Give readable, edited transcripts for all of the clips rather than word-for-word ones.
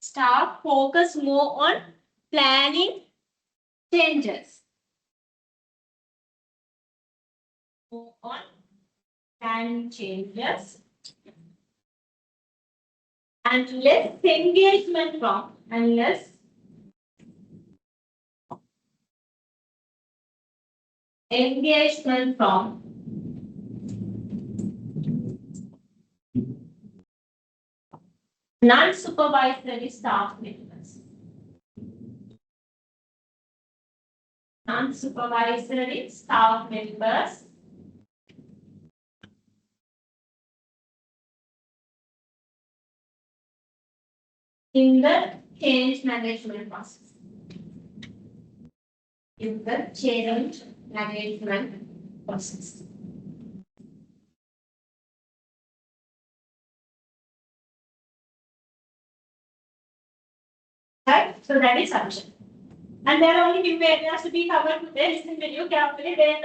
Staff focus more on planning changes. More on planning changes. And less engagement from non-supervisory staff members. Non-supervisory staff members in the change management process. In the change management process. Right? So that is sufficient. And there are only few areas to be covered today. Listen to you carefully. Then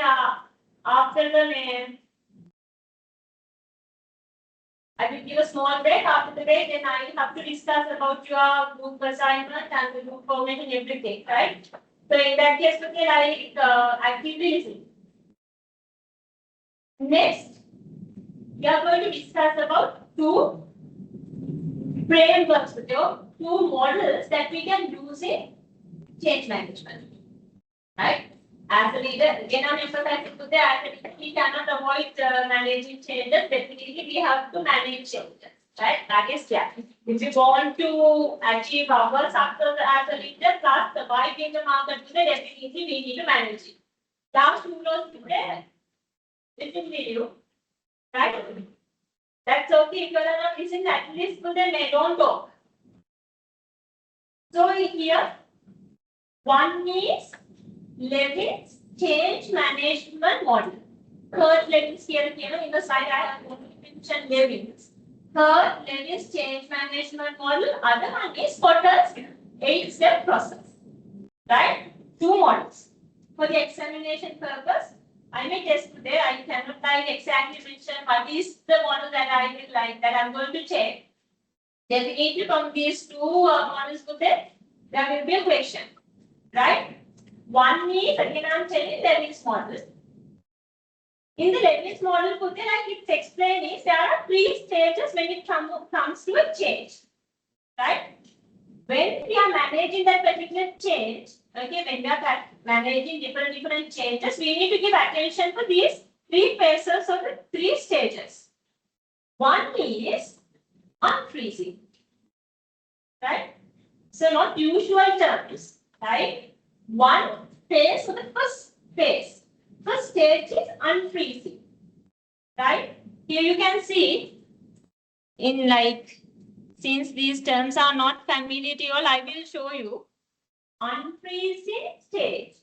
after the name, I will give a small break. After the break, then I will have to discuss about your group assignment and the group format and everything, right? So in that case, okay, like actively listen. Next, we are going to discuss about two frameworks, two models that we can use in change management. Right? As a leader, again I'm emphasizing today, as a leader, we cannot avoid managing changes. Definitely, we have to manage changes. Right? That is clear. If you want to achieve our success as a leader, plus the vibe in the market today, definitely we need to manage it. Last two rows today, listen to you. Right? That's okay. If you are not listening, at least today, don't talk. So here, one is Levin's change management model. Third Levin's here, in the slide I have mentioned Levin's. Third Levin's change management model. Other one is Potter's 8-step process. Right? Two models. For the examination purpose, I may test today. I cannot exactly mention what is the model that I will like that I'm going to check. Definitely from these two models today, there will be a question. Right? One is, again I'm telling Levin's model. In the Levin's model, like it's explained is there are three stages when it comes to a change. Right? When we are managing that particular change, okay, when we are managing different changes, we need to give attention to these three phases or the three stages. One is unfreezing. Right? So not usual terms. Right? One phase, so the first phase. First stage is unfreezing. Right? Here you can see in since these terms are not familiar to you all, I will show you unfreezing stage.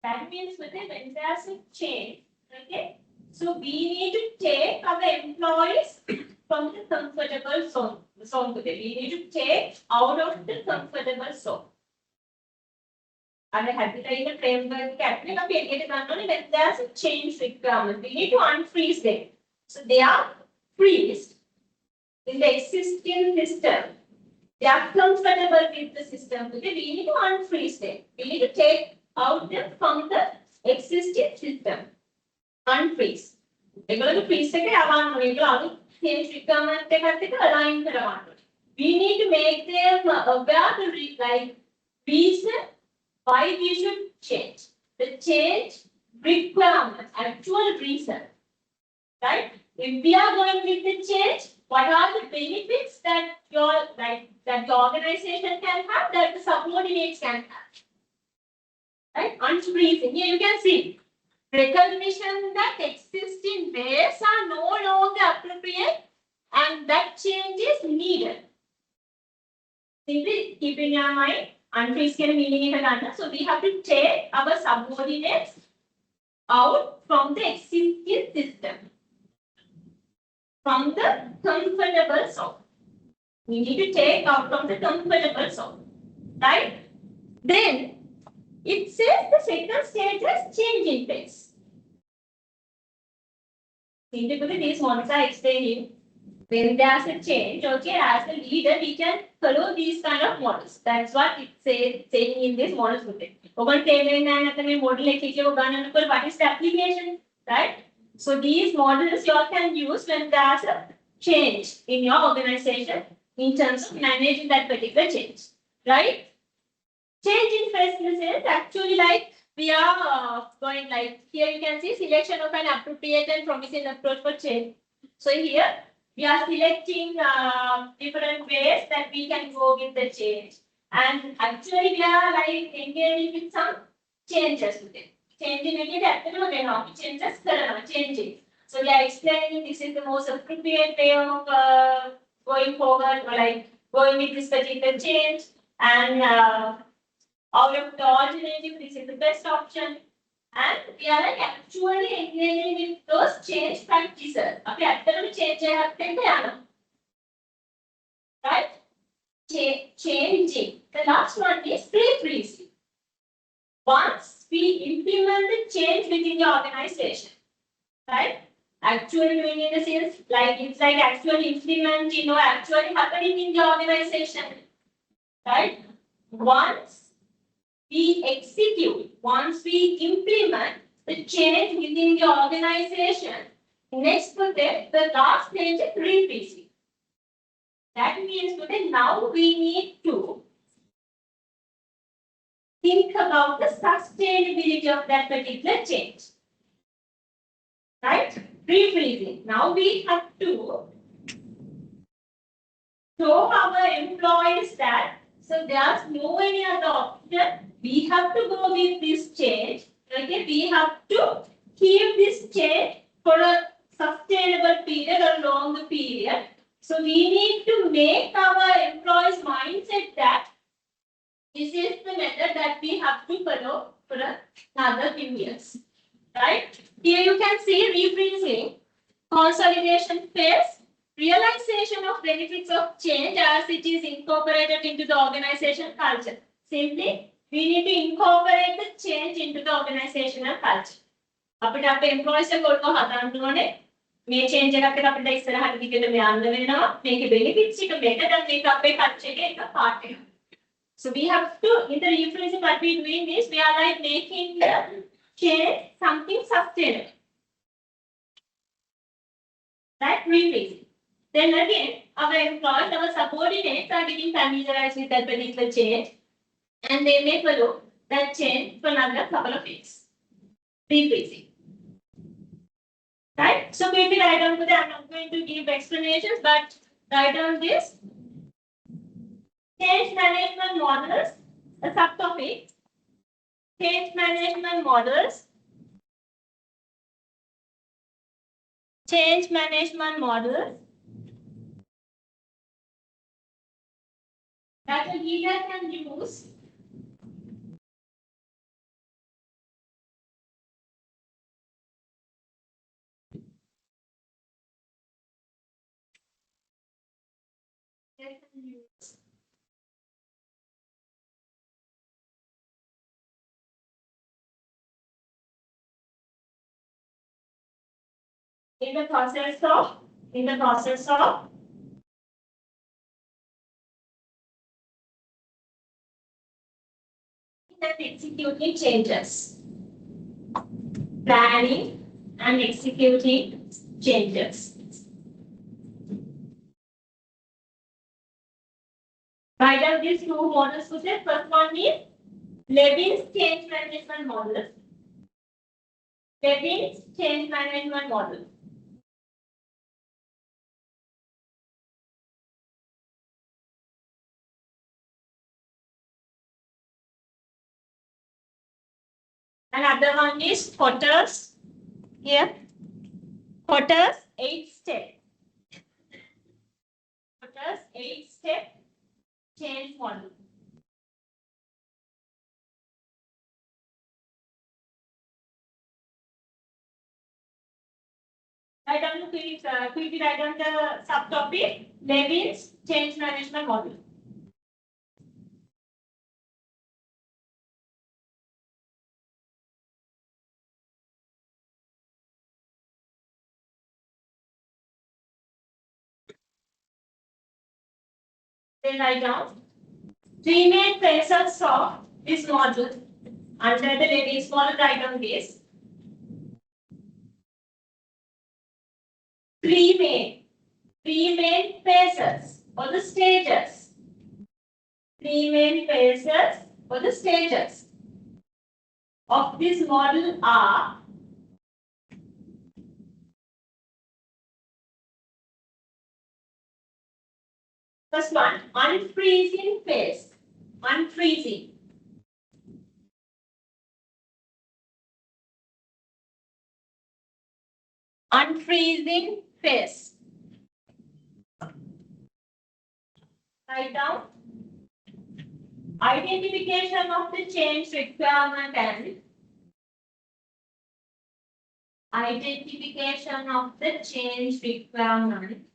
That means when there's a change, okay? So we need to take our employees from the comfortable zone. We need to take out of the comfortable zone. And the framework when there's a change requirement, we need to unfreeze them. So they are freezed in the existing system. They are comfortable with the system. Okay? We need to unfreeze them. We need to take out them from the existing system. Unfreeze. We're going to freeze change requirement align. We need to make them aware the reason why we should change. The change requirement, actual reason. Right? If we are going with the change, what are the benefits that that the organization can have, that the subordinates can have? Right? Unfreezing. Here you can see recognition that existing ways are no longer appropriate and that change is needed. Simply keep in your mind, unfreeze can meaning is so we have to take our subordinates out from the existing system. From the comfortable zone. We need to take out from the comfortable zone. Right? Then it says the second stage is changing phase. Simply these models are explaining. When there's a change, okay, as a leader, we can follow these kind of models. That's what it saying in this models. What is the application, right? So these models you all can use when there's a change in your organization in terms of managing that particular change, right? Change in facilities actually like we are going like here you can see selection of an appropriate and promising approach for change. So here we are selecting different ways that we can go with the change, and actually we are like engaging with some changes with it. Changing again, changing. So we are explaining this is the most appropriate way of going forward, or like going with this particular change, and out of the alternative, this is the best option. And we are like actually engaging with those change practices. Okay, actually change right? Changing. The last one is pre-freezing. Once we implement the change within the organization, right? Actually doing in the sense like it's like actually implementing or actually happening in the organization, right? Once we execute, once we implement the change within the organization, next step, the last stage is refacing. That means today now we need to think about the sustainability of that particular change. Right? Refreezing. Now we have to show our employees that so there's no any other option. We have to go with this change. Okay, we have to keep this change for a sustainable period or longer period. So we need to make our employees mindset that this is the method that we have to follow for another few years. Right? Here you can see refreezing, consolidation phase, realization of benefits of change as it is incorporated into the organization culture. Simply, we need to incorporate the change into the organizational culture. අපිට අපේ employees එක ඔල්ලව හදන්න ඕනේ. මේ change එකත් එක්ක අපිට ඉස්සරහට දිගටම යන්න වෙනවා. මේකේ benefits එක better than මේක අපේ culture එකේ එක part එක. So we have to in the refreezing what we doing is we are like making the change something sustainable. Right? Refreezing. Then again, our employees, our subordinates are getting familiarized with that particular change, and they may follow that change for another couple of weeks. Refreezing. Right? So maybe write down today. I'm not going to give explanations, but write down this. Change management models, a subtopic. Change management models. Change management models that a leader can use in the process of and executing changes. Planning and executing changes. Write down these two models. So the first one is Levin's change management model. Levin's change management model. Another one is Potter's. Here. Potter's 8-step. Potter's 8-step change model. Write down the quickly write down the subtopic Levin's change management model. Then write down three main phases of this model. Under the Levy's model, write down this. Three main phases or the stages. Three main phases or the stages of this model are first one, unfreezing phase. Unfreezing. Unfreezing phase. Write down identification of the change requirement and identification of the change requirement.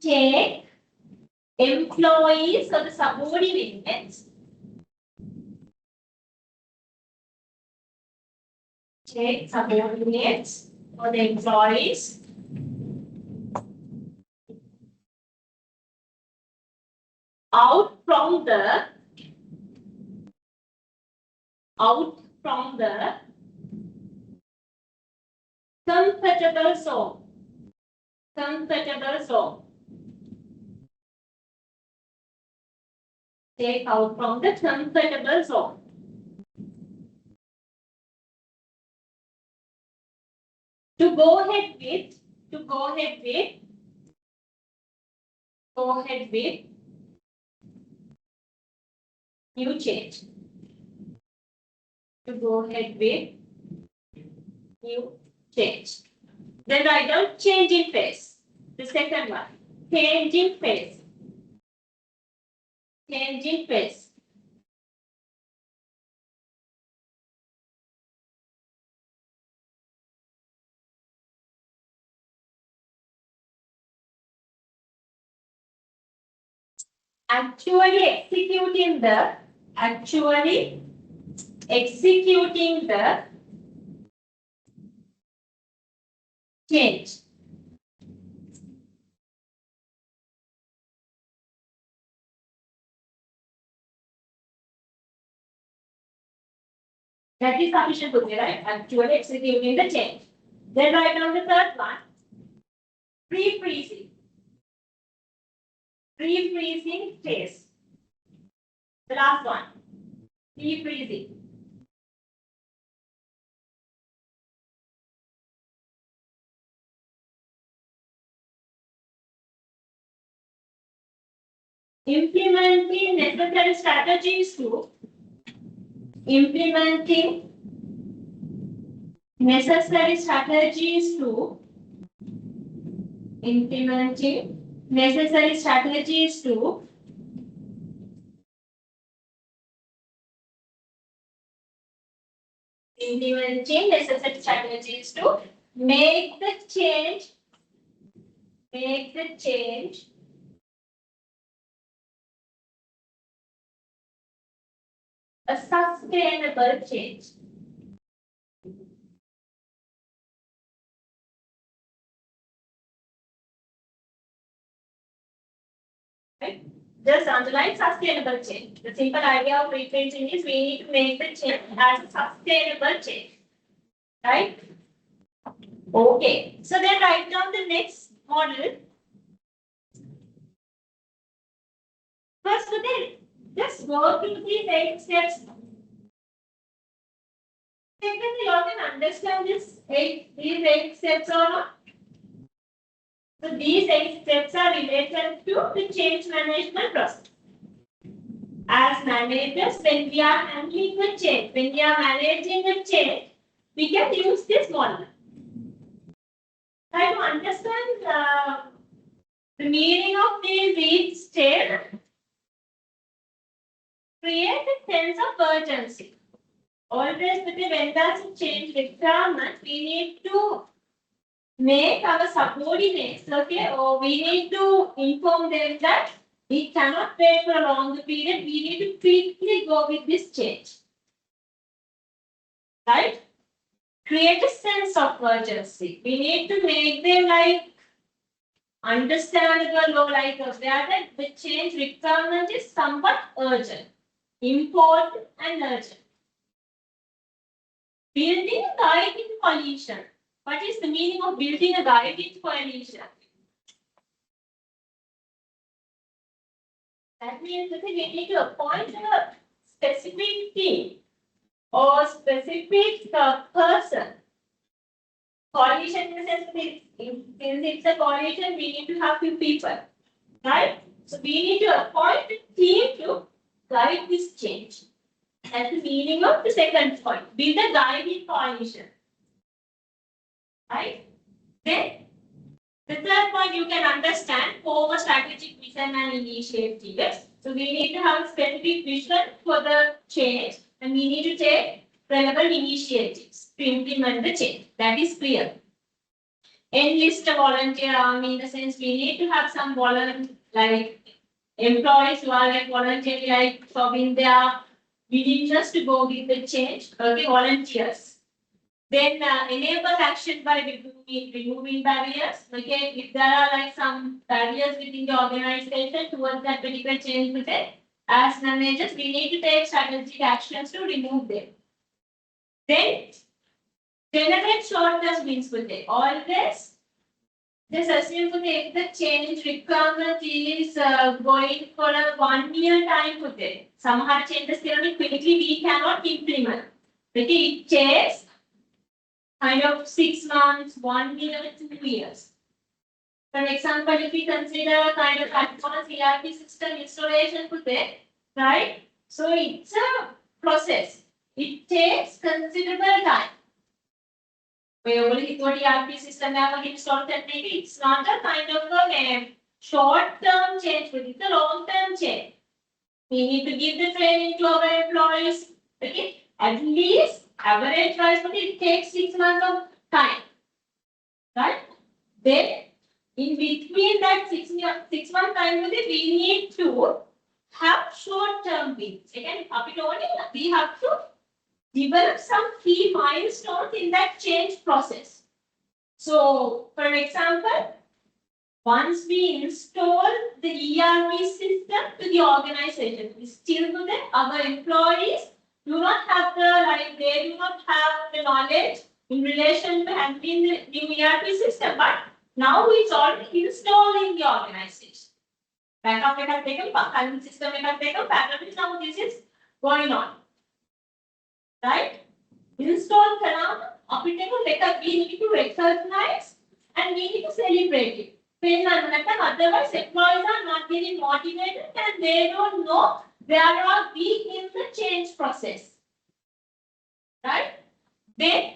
Take employees or the subordinates. Take subordinates or the employees out from the comfortable zone. Comfortable zone. Take out from the comfortable zone. To go ahead with new change. To go ahead with new change. Then write down changing phase. The second one, changing phase. Changing phase. Actually executing the change. That is sufficient to me, right? Actually executing the change. Then write down the third one, pre-freezing. Pre-freezing phase. The last one, pre-freezing. Implementing necessary strategies to necessary strategies to make the change a sustainable change. Right? Just underline sustainable change. The simple idea of rephrasing is we need to make the change as a sustainable change. Right? Okay. So then write down the next model. First, today, just go through these 8 steps. Secondly, you all can understand these 8 steps or not. So these 8 steps are related to the change management process. As managers, when we are handling the change, when we are managing the change, we can use this model. Try to understand the meaning of these 8 steps. Create a sense of urgency. Always with the vendors change requirement, we need to make our subordinates, okay, or we need to inform them that we cannot wait for a longer period. We need to quickly go with this change. right? Create a sense of urgency. We need to make them like understandable or like that the change requirement is somewhat urgent, important and urgent. Building a guiding coalition. What is the meaning of building a guiding coalition? That means that we need to appoint a specific team or specific person. Coalition in the sense that since it's a coalition, we need to have few people, right? So we need to appoint a team to guide this change. That's the meaning of the second point. Build a guiding coalition, right? Then the third point you can understand, form a strategic vision and initiatives. So we need to have a specific vision for the change and we need to take relevant initiatives to implement the change. That is clear. Enlist a volunteer army in the sense we need to have some like employees who are like voluntarily like showing their willingness to go with the change. Okay, volunteers. Then enable action by removing barriers. Okay, if there are like some barriers within the organization towards that particular change today, as managers, we need to take strategic actions to remove them. Then generate short-term wins today. Always just assume today if the change requirement is going for a 1 year time today. Somehow changes theory quickly we cannot implement. Okay, it takes kind of 6 months, 1 year, 2 years. For example, if we consider kind of advanced ERP system installation today, right? So it's a process. It takes considerable time. We already got ERP system now installed and it's not a kind of a short-term change, but it's a long-term change. We need to give the training to our employees. Okay, at least average wise, but it takes 6 months of time, right? Then, in between that 6 month time, we need to have short-term wins. Again, we have to develop some key milestones in that change process. So, for example, once we install the ERP system to the organization, we still do that. Our employees do not have they do not have the knowledge in relation to handling the new ERP system, but now it's already installed in the organization. Backup has taken, current system has taken, parallel now this is going on. Right? Install now, we need to recognize and we need to celebrate it. Otherwise, employees are not getting motivated and they don't know where are we in the change process. Right? Then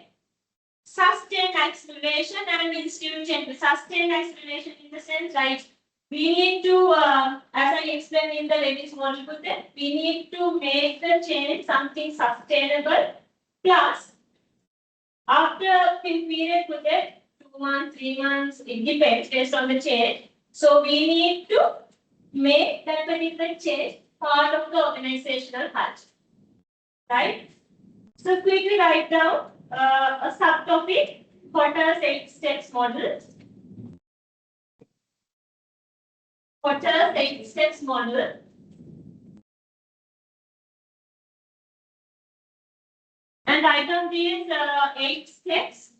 sustained acceleration and institute change. Sustained acceleration in the sense, right? We need to, as I explained in the Levis model, we need to make the change something sustainable. Plus, after a period, 2 months, 3 months, it depends based on the change. So we need to make that particular change part of the organizational culture. Right? So quickly write down a subtopic, Potter's 8 steps model. Potter's 8 steps model. And write down these 8 steps.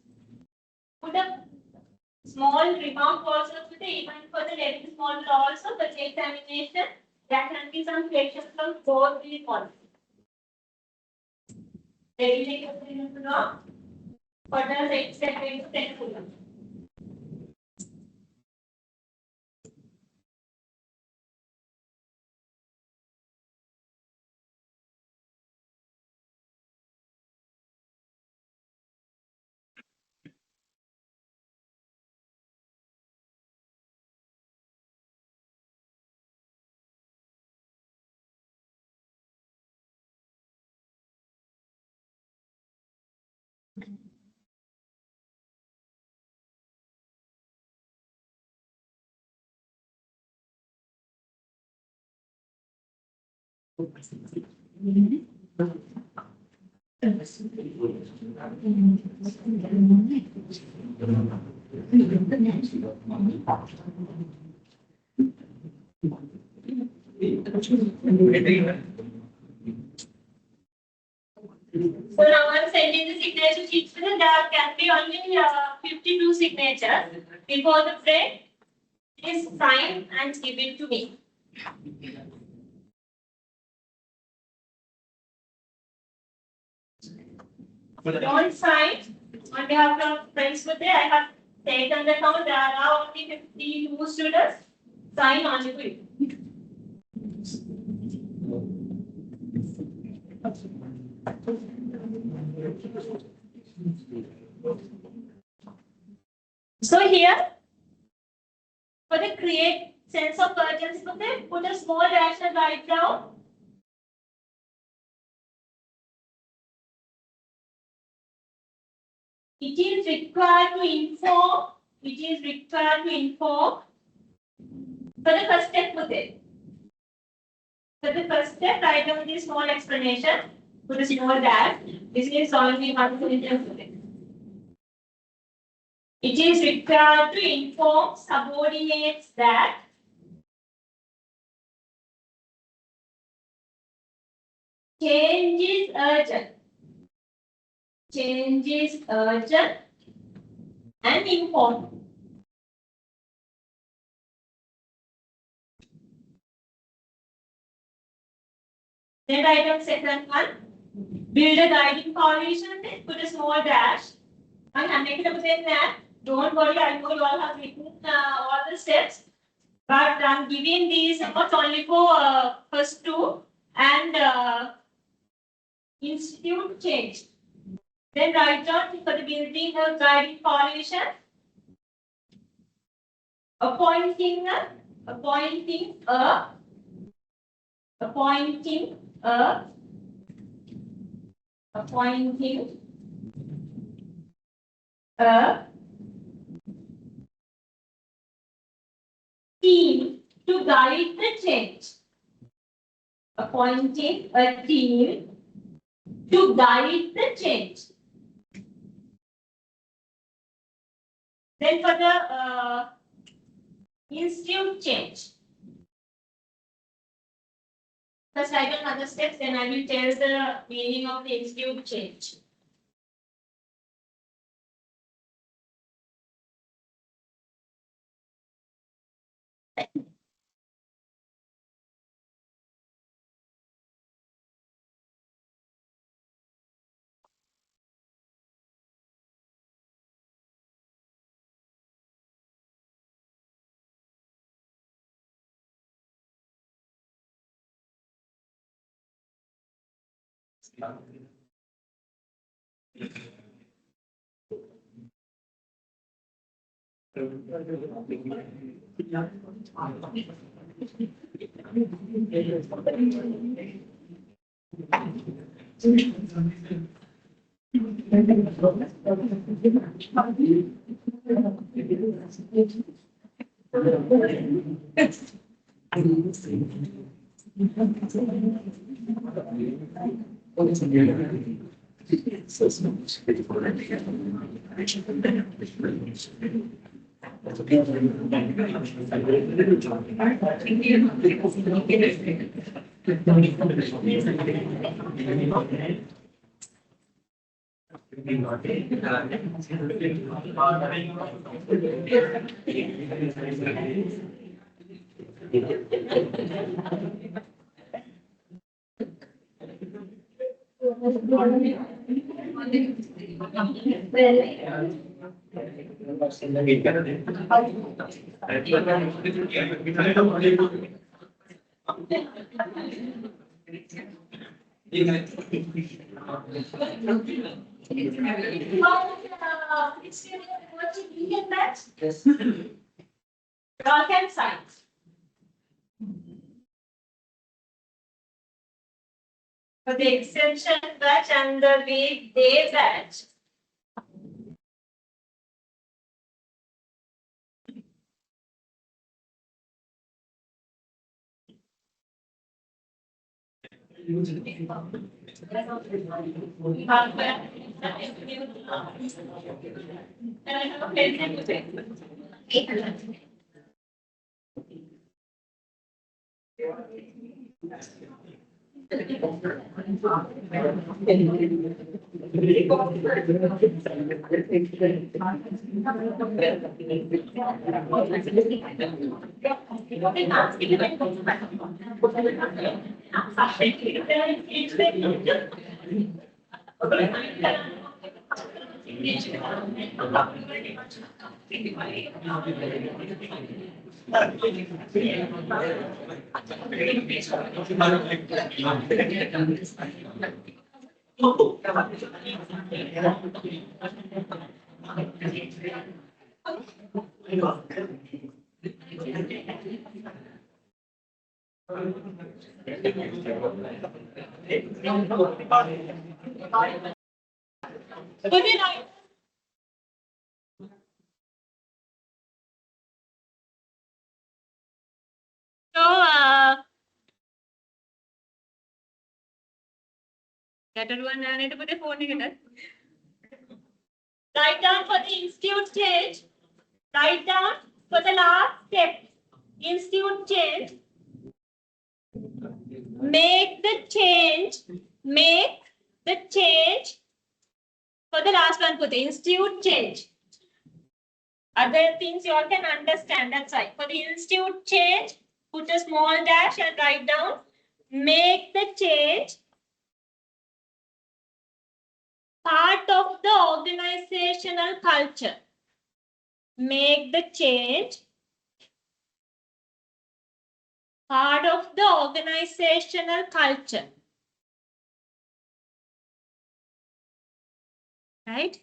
Put a small remark also today, even for the Levis model also, for the examination, there can be some questions from both these models. Potter's 8 steps into 10 columns. So now I'm sending the signature sheets. There can be only 52 signatures before the friend is sign and give it to me. Don't sign on behalf of friends with it. I have taken the count. There are only 52 students. Sign on to it. So here, for the create sense of urgency, put a small dash and write down. It is required to inform. It is required to inform. For the first step, put it. For the first step, write down this small explanation. Put a small dash. This is only one sentence. It is required to inform subordinates that change is urgent. Change is urgent and important. Then write down second one. Build a guiding coalition. Then put a small dash. And make it up within that. Don't worry, I know you all have written all the steps. But I'm giving these not only for first two and institute change. Then write down for the building a guiding coalition. Appointing a team to guide the change. Appointing a team to guide the change. Then for the institute change. First I will other steps, then I will tell the meaning of the institute change. All can sign. For the extension batch and the weekday batch. Write down for the institute change. Write down for the last step. Institute change. Make the change. Make the change. For the last one, put the institute change. Other things you all can understand. That's right. For the institute change, put a small dash and write down. Make the change part of the organizational culture. Make the change part of the organizational culture. Right?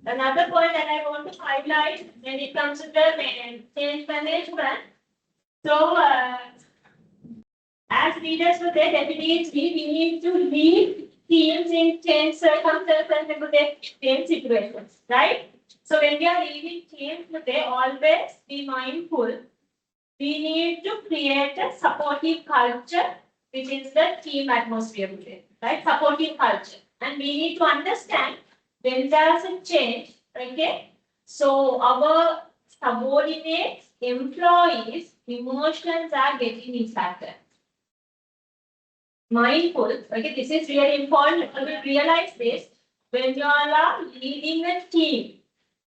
Another point that I want to highlight when it comes to the change management. So, as leaders for their definitely, we need to lead teams in change circumstances and change situations, right? So when we are leading teams, they always be mindful. We need to create a supportive culture, which is the team atmosphere today, right? Supportive culture. And we need to understand when there's a change, okay? So our subordinates, employees, emotions are getting impacted. Mindful, okay, this is really important. You will realize this when you all are leading a team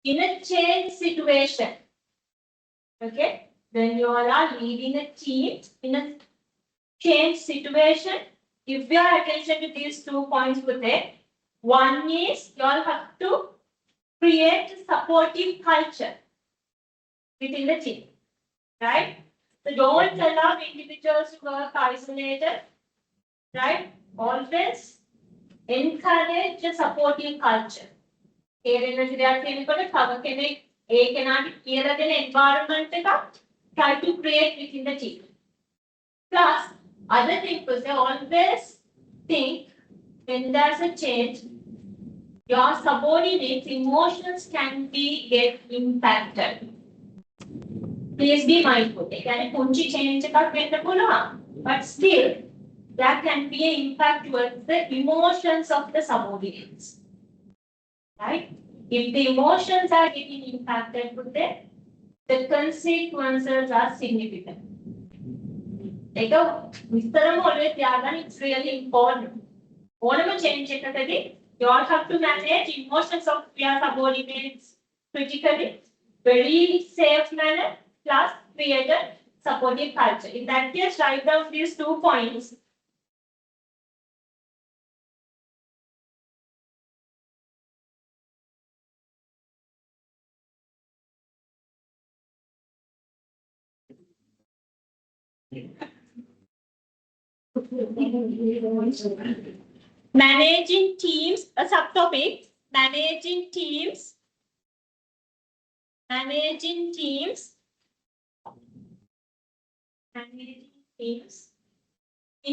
in a change situation. Okay, when you all are leading a team in a change situation, if you are attention to these 2 points with it, one is you all have to create a supportive culture within the team, right? So don't allow individuals to work isolated, right? Always encourage a supportive culture. තේරෙන දෙයක් කියනකොට තව කෙනෙක් ඒ කෙනාට කියලා දෙන environment එකක් try to create within the team. Plus, other people they always think when there's a change, your subordinates' emotions can be get impacted. Please be mindful. ඒ කියන්නේ පුංචි change එකක් වෙන්න පුළුවන්. But still, there can be an impact towards the emotions of the subordinates. Right? If the emotions are getting impacted with it, the consequences are significant. Like it's really important. Whatever change you all have to manage emotions of your subordinates critically, very safe manner, plus create a supportive culture. In that case, write down these 2 points. Managing teams, a subtopic, managing teams in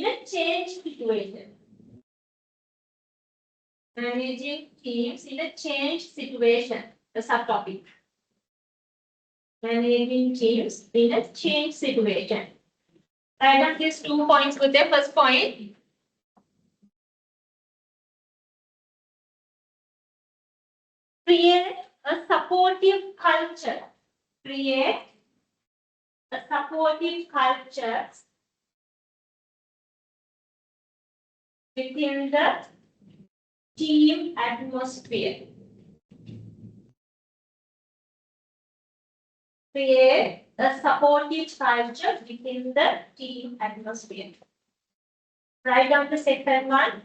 a change situation. Managing teams in a change situation, the subtopic. Managing teams in a change situation. I got these 2 points with the first point. Create a supportive culture. Create a supportive culture within the team atmosphere. Create a supportive culture within the team atmosphere. Write down the second one.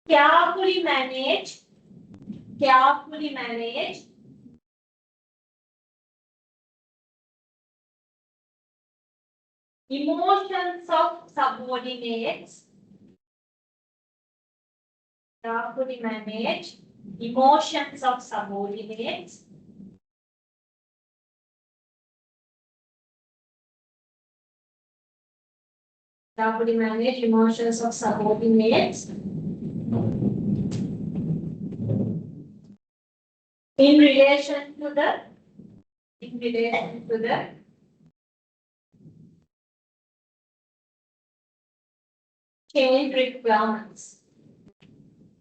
Carefully manage emotions of subordinates. Carefully manage emotions of subordinates. Carefully manage emotions of subordinates. In relation to the change requirements.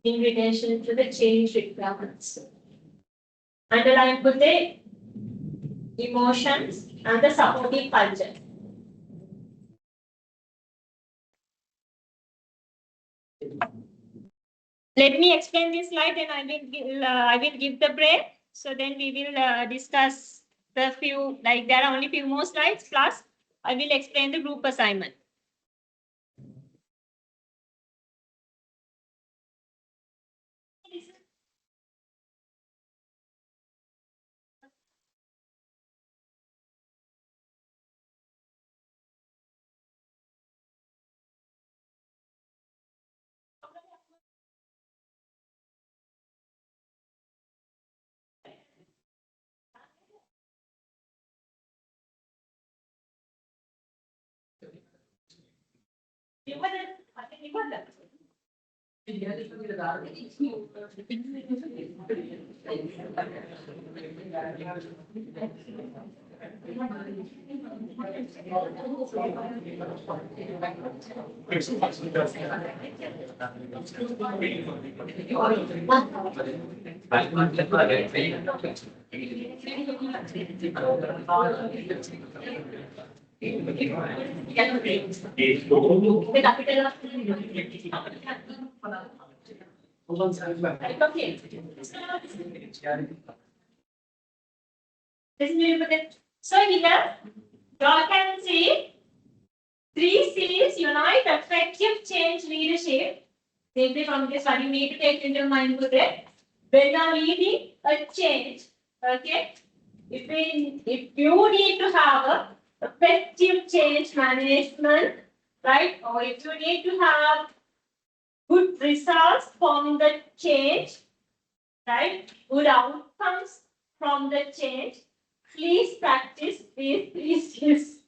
In relation to the change requirements. Underline put the emotions and the supportive culture. Let me explain this slide and I will give the break. So then we will discuss the few, like there are only few more slides, plus I will explain the group assignment. So here, you can see 3C's unite effective change leadership. Simply from this one, you need to take into mind today. When you are leading a change, okay, if you need to have a effective change management, right, or if you need to have good results from the change, right, good outcomes from the change, please practice these 3C's.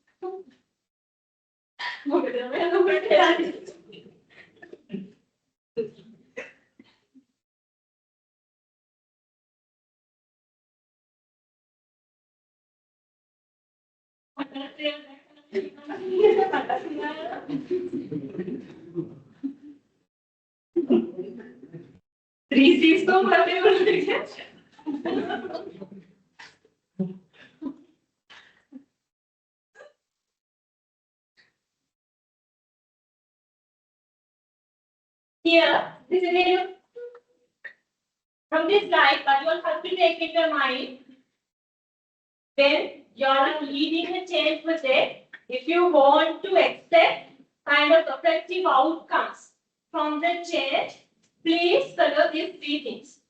Three C's तो करने वाले हैं. Here, this is from this slide, but you all have to take into mind when you are leading a change project, if you want to expect kind of effective outcomes from the change, please follow these 3 things,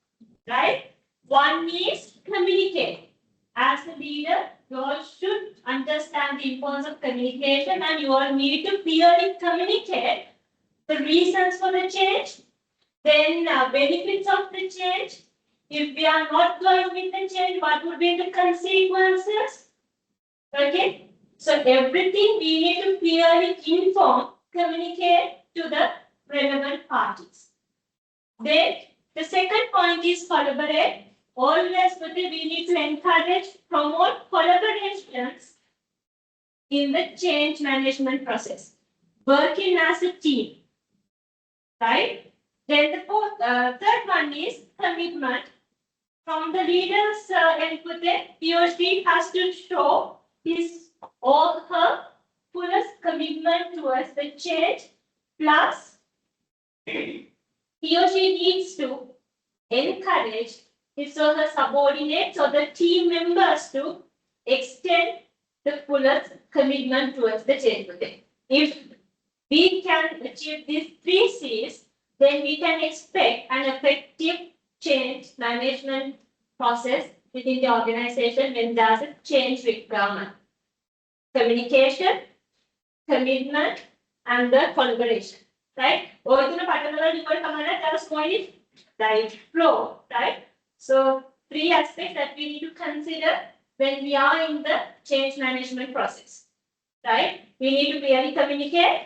right? One is communicate. As a leader, you all should understand the importance of communication and you all need to clearly communicate the reasons for the change, then benefits of the change. If we are not going with the change, what would be the consequences? Okay, so everything we need to clearly inform, communicate to the relevant parties. Then the second point is collaborate. Always we need to encourage, promote collaborations in the change management process. Working as a team, right? Then the third one is commitment. From the leader's input, he or she has to show his or her fullest commitment towards the change, plus he or she needs to encourage his or her subordinates or the team members to extend the fullest commitment towards the change. If we can achieve these 3 C's, then we can expect an effective change management process within the organization when there's a change requirement. Communication, commitment, and the collaboration, right? Original particular that was going right flow, right? So 3 aspects that we need to consider when we are in the change management process, right? We need to clearly communicate.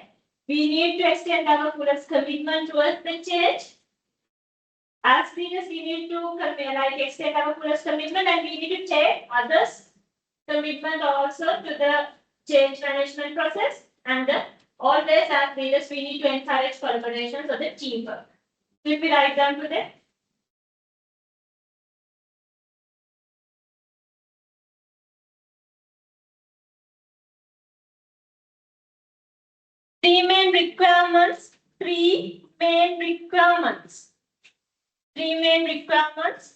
We need to extend our fullest commitment towards the change. As leaders, we need to extend our fullest commitment and we need to take others' commitment also to the change management process. And always as leaders, we need to encourage collaboration so the teamwork. Will we write down today? Three main requirements. Three main requirements. Three main requirements.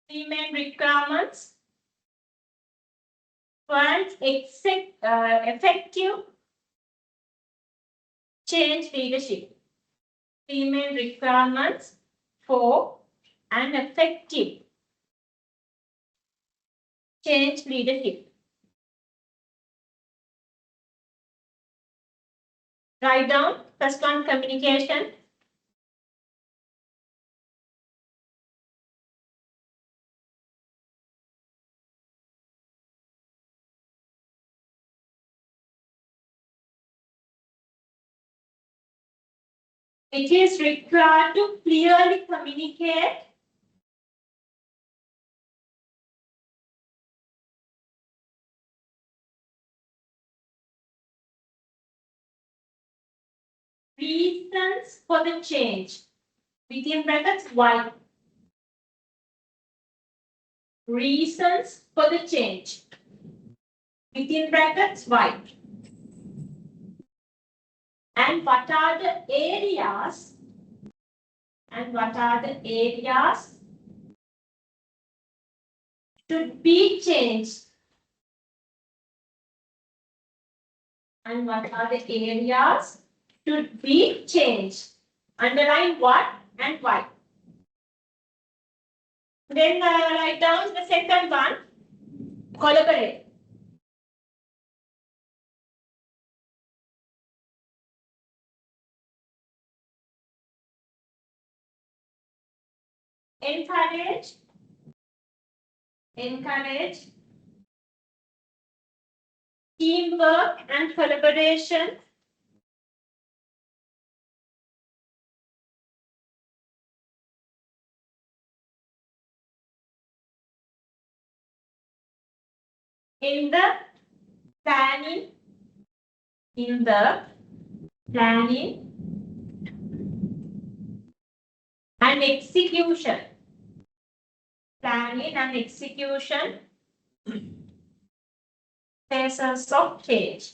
Three main requirements for an effective change leadership. Three main requirements for an effective change leadership. Write down. First one, communication. It is required to clearly communicate reasons for the change. Within brackets, why? Reasons for the change. Within brackets, why? And what are the areas? And what are the areas should be changed? And what are the areas should be changed? Underline what and why. Then write down the second one. Collaborate. Encourage. Encourage teamwork and collaboration. In the planning. In the planning and execution. Planning and execution phases of change.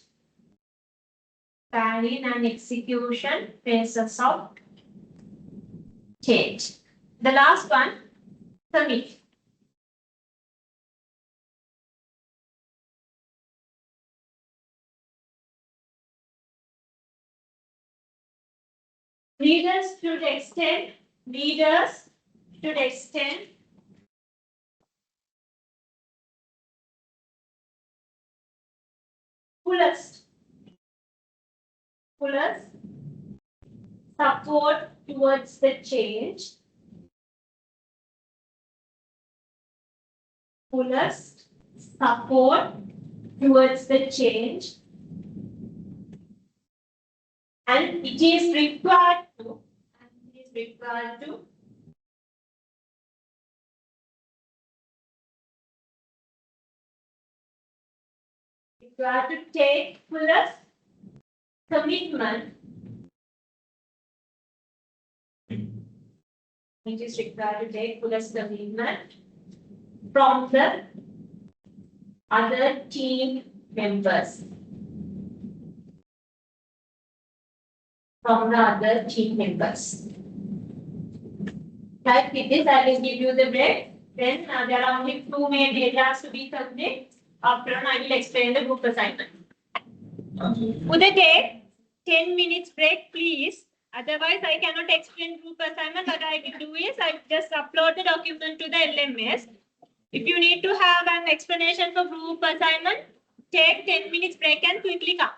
Planning and execution phases of change. The last one, commit. Leaders should extend fullest support towards the change. Fullest support towards the change. And it is required to take fullest commitment. It is required to take fullest commitment from the other team members. From the other team members. Like with this, I will give you the break. Then there are only 2 main areas to be covered. After I will explain the group assignment. Would they take 10 minutes break, please? Otherwise, I cannot explain group assignment. What I will do is I just upload the document to the LMS. If you need to have an explanation for group assignment, take 10 minutes break and quickly come.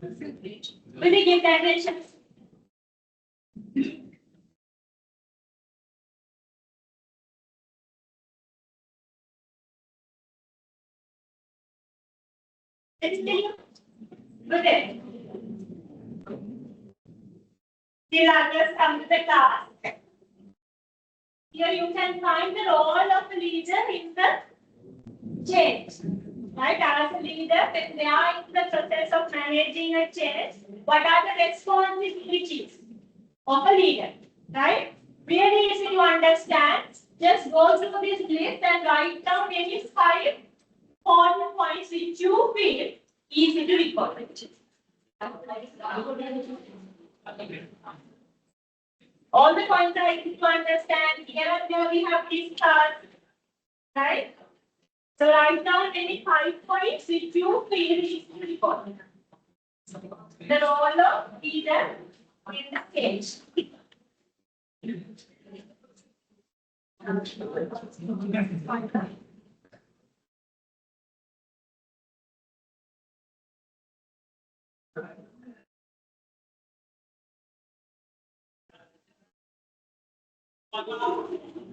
Will you give that attention? Okay. Till others come to the class. Here you can find the role of the leader in the change. Right? As a leader, when they are in the process of managing a change, what are the responsibilities of a leader? Right? Really easy to understand. Just go through this list and write down any 5 important points which you feel easy to recall. All the points are easy to understand. Here and there we have discussed. Right? So write down any 5 points which you feel easy to recall. The role of leader in the stage.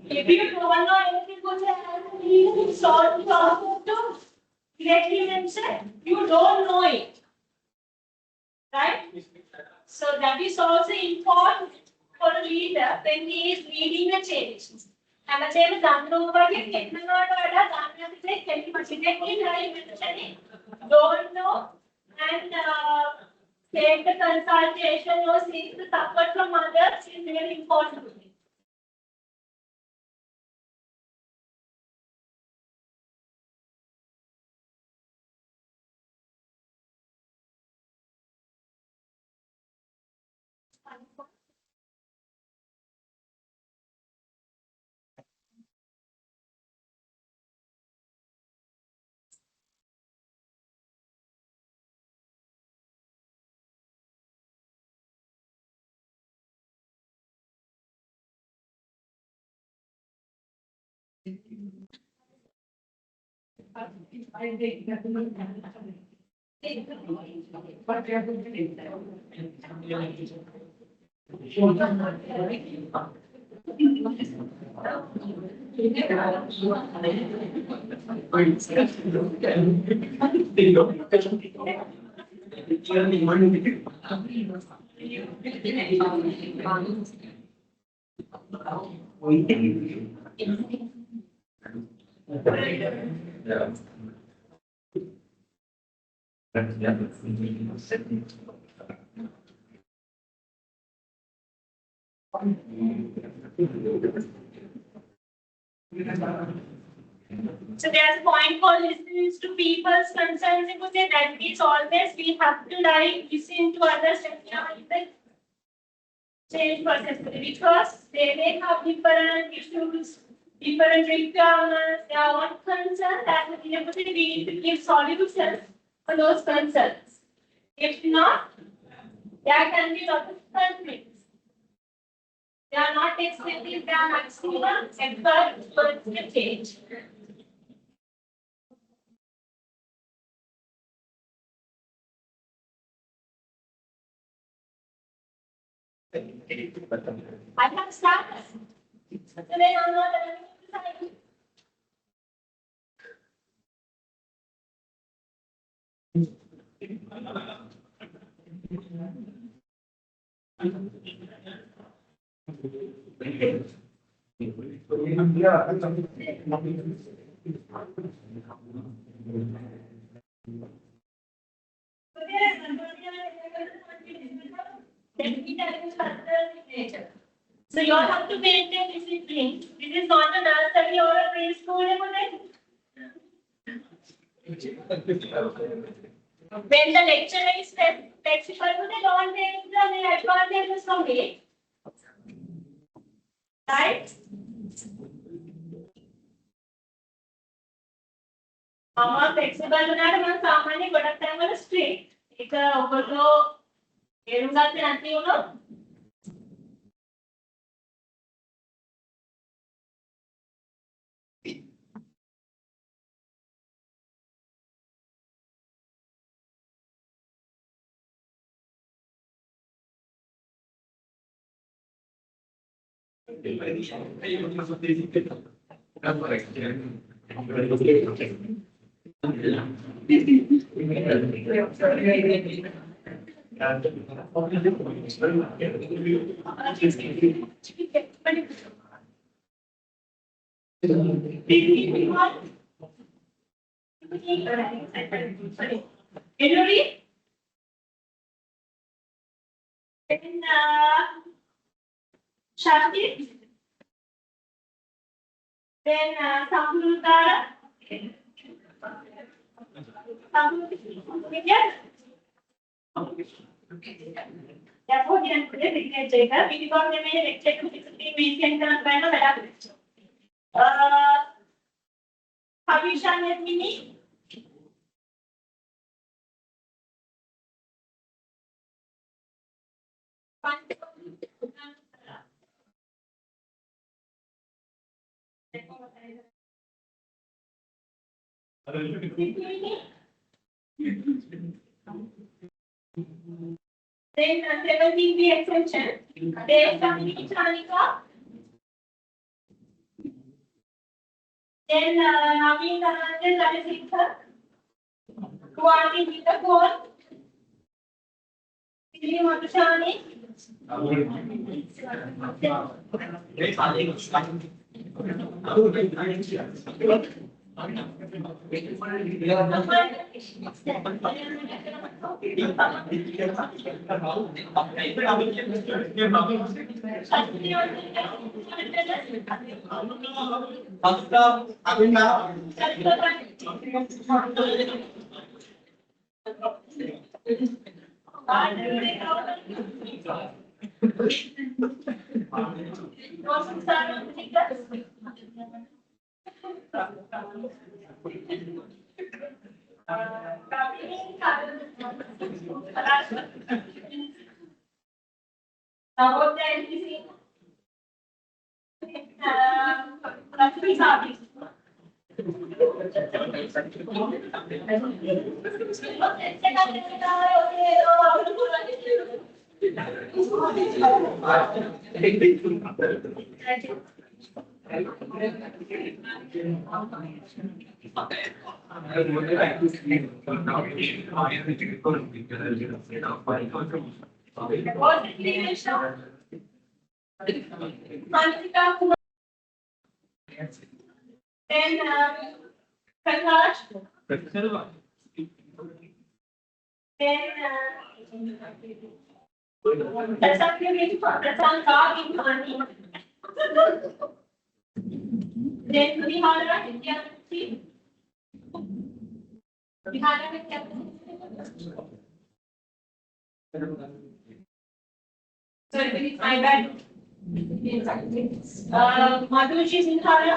If you don't know anything about the please short process to directly mention you don't know it. Right? So that is also important for a leader when he is leading a change. And the same example, don't know and take the consultation or seek the support from others is very important. So there's a point for listening to people's concerns. You could say that means always we have to like listen to others and the change process because they may have different issues, different requirements, their own concerns that we need to give solutions for those concerns. If not, there can be lots of conflicts. They are not extending their maximum effort towards the change. I have started. So then I'm not deciding. So you all have to maintain discipline. This is not a nursery or a preschool. When the lecturer is flexible, they don't take the advantages from it. Right? Flexible වුණාට මම සාමාන්‍යයෙන් ගොඩක් තැන් වල strict. ඒක ඔයගොල්ලෝ තේරුම් ගත්තේ නැති වුණොත් Shakti, then Samrudara, therefore, we can put a lecture checker. We got the lecture to 16 maintain the Havishan let me. Then 17B exception. Then community Chanika. Then Naveen Dhananjay, that is it. Who are the with the goal? Sri Madhushani. Then Prakash. Then that's something that's on God in money. Then Vihara Vidyarthi. Vihara Vidyarthi. Sorry, my bad. Madhushi Sinhara.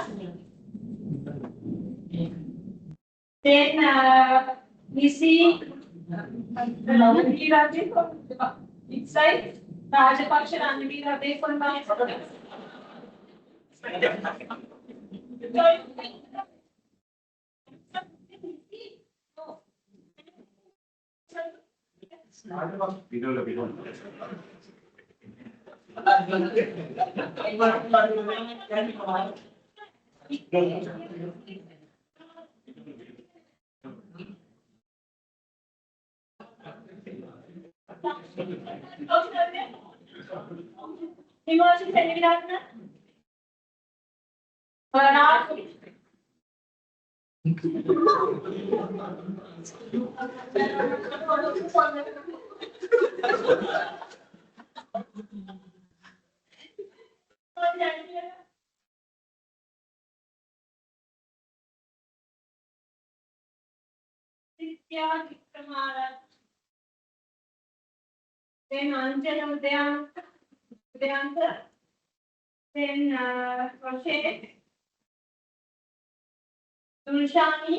Then we see inside Rajapaksha Ranveer Radev for my Emotions and development. Then Anjana Udayanta, then Roche, Dulshani,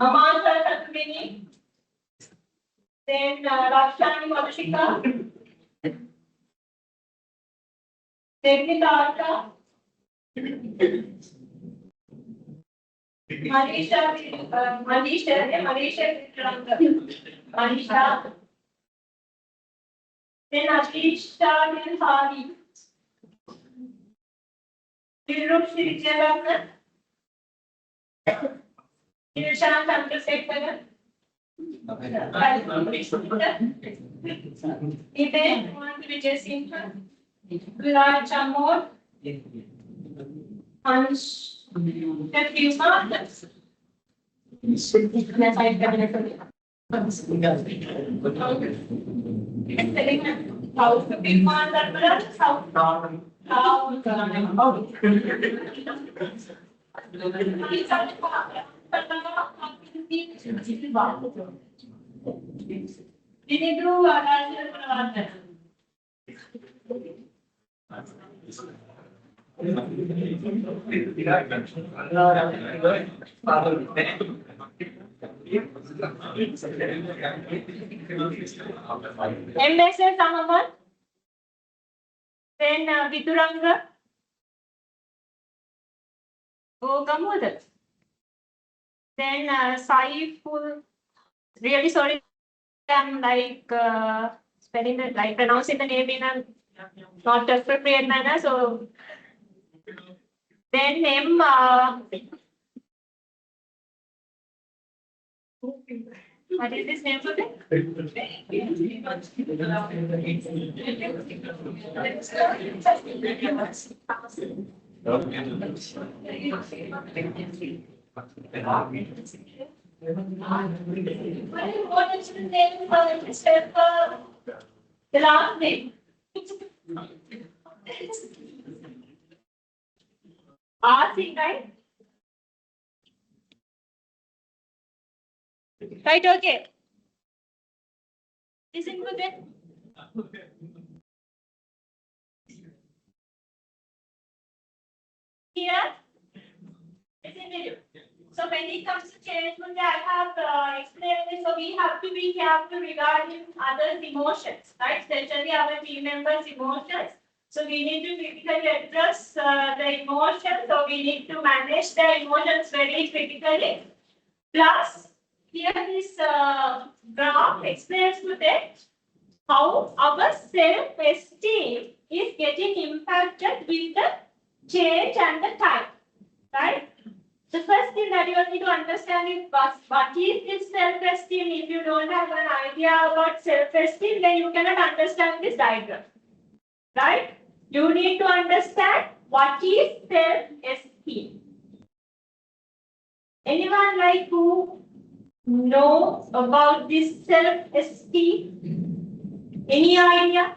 Amanda Mini, Then Rakshani Madhusika. Devnitarka. Manisha. Then Atisha and Hari. Virushi Vijayaratna. Nishant Chandrasekhar. Ide Vijay Singh. Virat Chamor. Ansh. A few marks. How to be one that how MSS Ahmad, then Viduranga, Gamudar, then Saiful. Really sorry, I'm like spelling the like pronouncing the name in a not appropriate manner. So then M. What is this name for them? What is the name for the last name? Aarti, right? Right, okay. Listen to that. Here, listen to you. So when it comes to change, I have explained this. So we have to be careful regarding others' emotions, right? Especially our team members' emotions. So we need to critically address the emotions. So we need to manage the emotions very critically. Plus, here this graph explains to that how our self-esteem is getting impacted with the change and the time, right? The first thing that you need to understand is what is this self-esteem. If you don't have an idea about self-esteem, then you cannot understand this diagram, right? You need to understand what is self-esteem. Anyone like who know about this self-esteem? Any idea?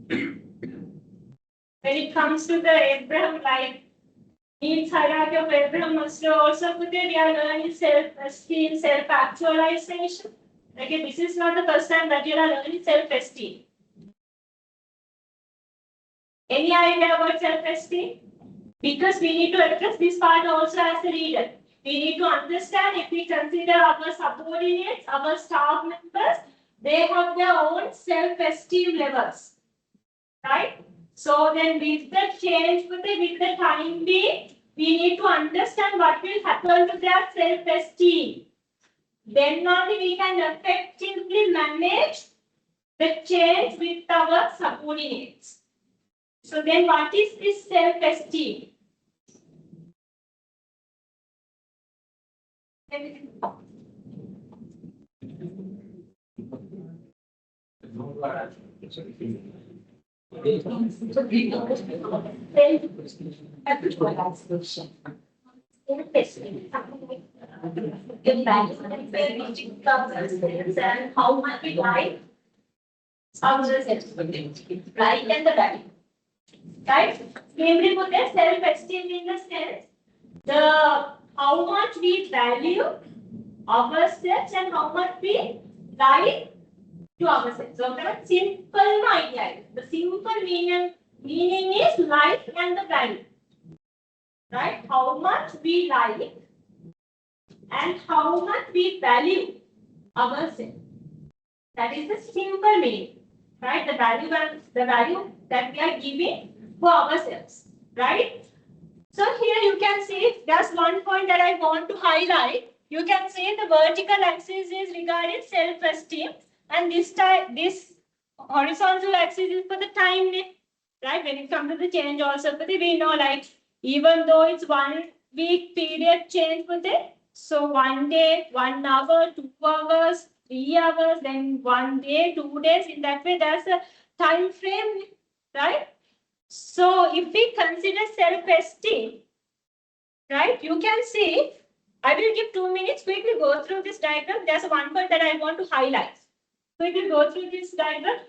When it comes to the Abraham, like needs hierarchy of Abraham Maslow, also today we are learning self-esteem, self-actualization. Okay, this is not the first time that you are learning self-esteem. Any idea about self-esteem? Because we need to address this part also as a leader. We need to understand if we consider our subordinates, our staff members, they have their own self-esteem levels, right? So then with the change, with the time being, we need to understand what will happen to their self-esteem. Then only we can effectively manage the change with our subordinates. So then what is this self-esteem? And how much we like our self-esteem, right and the value, right? Namely, put their self-esteem in the sense the how much we value ourselves and how much we like to ourselves. So that simple idea. The simple meaning is like and the value, right? How much we like and how much we value ourselves. That is the simple meaning, right? The value that we are giving for ourselves, right? So here you can see there's one point that I want to highlight. You can see the vertical axis is regarding self-esteem, and this horizontal axis is for the time, right? When it comes to the change also, but we know like even though it's 1 week period change for the, so 1 day, 1 hour, 2 hours, 3 hours, then 1 day, 2 days. In that way, there's a time frame, right? So if we consider self-esteem, right, you can see, I will give 2 minutes, quickly go through this diagram. There's one point that I want to highlight. Quickly go through this diagram.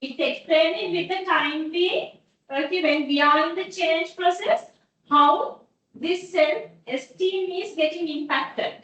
It's explaining with the time being, okay, when we are in the change process, how this self-esteem is getting impacted.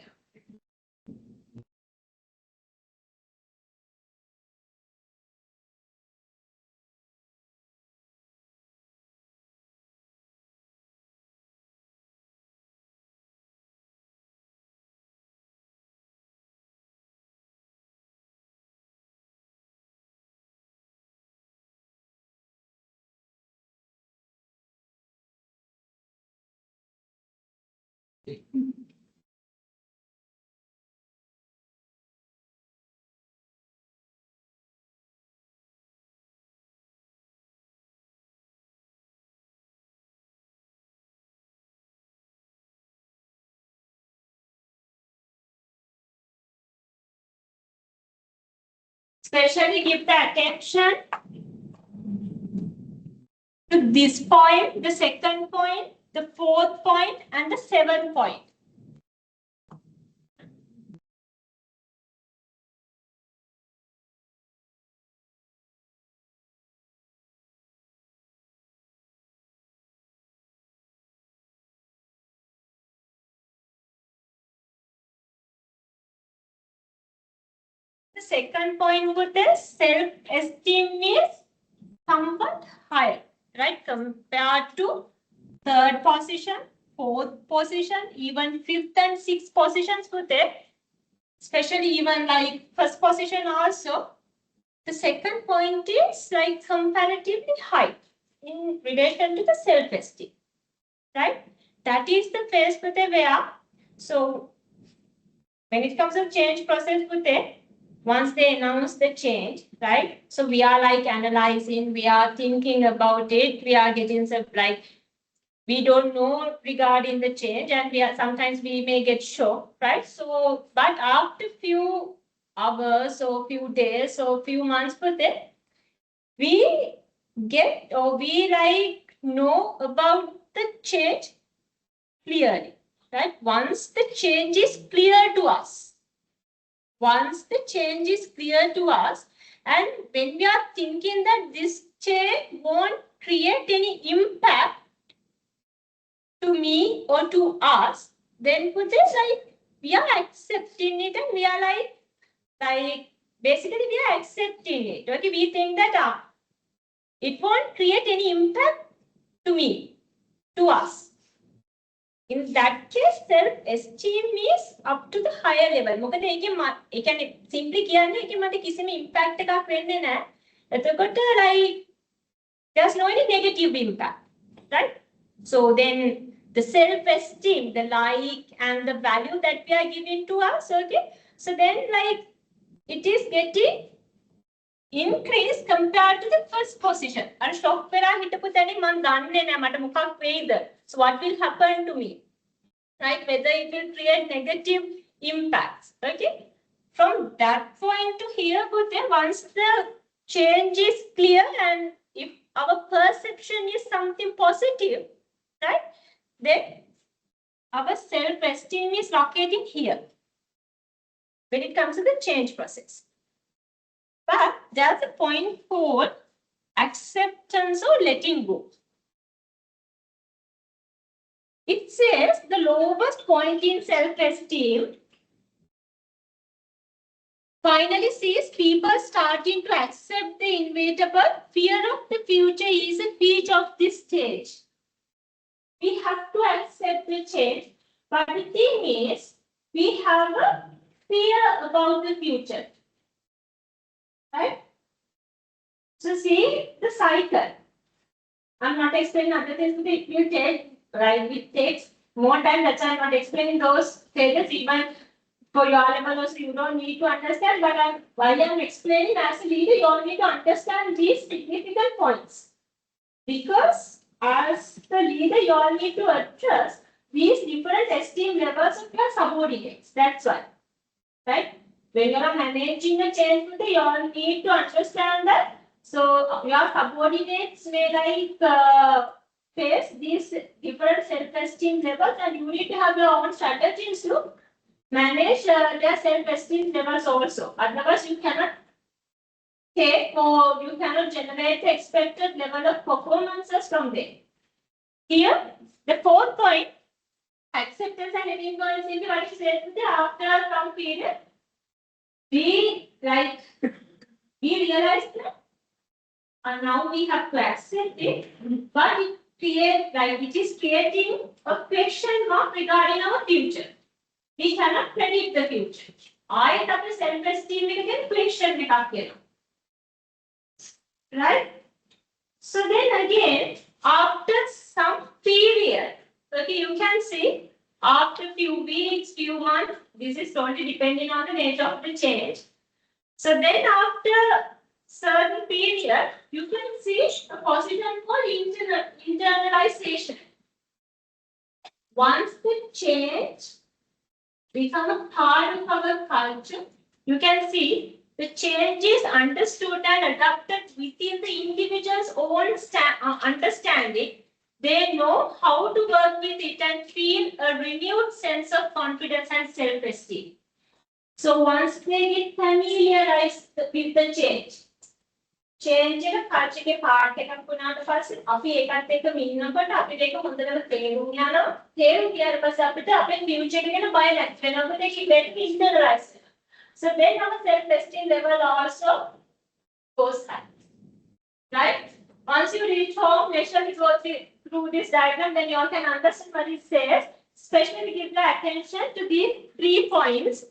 Especially give the attention to this point, the second point, the fourth point, and the seventh point. The second point with the self-esteem is somewhat higher, right? Compared to third position, fourth position, even fifth and sixth positions with it, especially even like first position also. The second point is like comparatively high in relation to the self-esteem, right? That is the phase with the where. So when it comes to change process with it, once they announce the change, right? So we are like analyzing, we are thinking about it, we are getting some like, we don't know regarding the change, and we are sometimes we may get shocked, right? So, but after few hours or few days or few months with it, we get or we like know about the change clearly, right? Once the change is clear to us, once the change is clear to us, and when we are thinking that this change won't create any impact to me or to us, then put this like we are accepting it, and we are like basically we are accepting it. Okay, we think that it won't create any impact to me, to us. In that case, self-esteem is up to the higher level. මොකද ඒ කියන්නේ simply කියන්නේ ඒකේ මට කිසිම impact එකක් වෙන්නේ නැහැ. එතකොට like there's no any negative impact, right? So then the self-esteem, the like and the value that we are giving to us, okay? So then like it is getting increase compared to the first position. අර shock වෙලා හිටපු තැනින් මම දන්නේ නැහැ මට මොකක් වෙයිද. So what will happen to me? Right? Whether it will create negative impacts. Okay? From that point to here, once the change is clear and if our perception is something positive, right? Then our self-esteem is located here when it comes to the change process. But there's a point called acceptance or letting go. It says the lowest point in self-esteem finally sees people starting to accept the inevitable. Fear of the future is a feature of this stage. We have to accept the change. But the thing is, we have a fear about the future. Right? So see the cycle. I'm not explaining other things, but it will take, right? It takes more time. That's why I'm not explaining those stages. Even for your level also, you don't need to understand. But while I'm explaining as a leader, you all need to understand these significant points. Because as the leader, you all need to address these different esteem levels of your subordinates. That's why. Right? When you are managing a change, you all need to understand that. So your subordinates may face these different self-esteem levels, and you need to have your own strategies to manage their self-esteem levels also. Otherwise, you cannot take or you cannot generate the expected level of performances from them. Here, the fourth point, acceptance and letting go is simply what is said after some period. We realize that now we have to accept it, but it is creating a question mark regarding our future. We cannot predict the future. I have a self-esteem again question here. Right? So then again, after some period, okay, you can see after few weeks, few months, this is totally depending on the nature of the change. So then after certain period, you can see a position called internalization. Once the change become a part of our culture, you can see the change is understood and adopted within the individual's own understanding. They know how to work with it and feel a renewed sense of confidence and self-esteem. So once they get familiarized with the change එක culture එකේ part එකක් වුණාට පස්සේ අපි ඒකත් එක්ක ඉන්නකොට අපිට ඒක හොඳටම තේරුම් යනවා. තේරුම් ගියාට පස්සේ අපිට අපේ future එක ගැන බය නැති වෙනවා. මොකද ඒක very internalized. So then our self-esteem level also goes high. Right? Once you reach home, make sure you go through this diagram, then you all can understand what it says. Especially give the attention to these 3 points: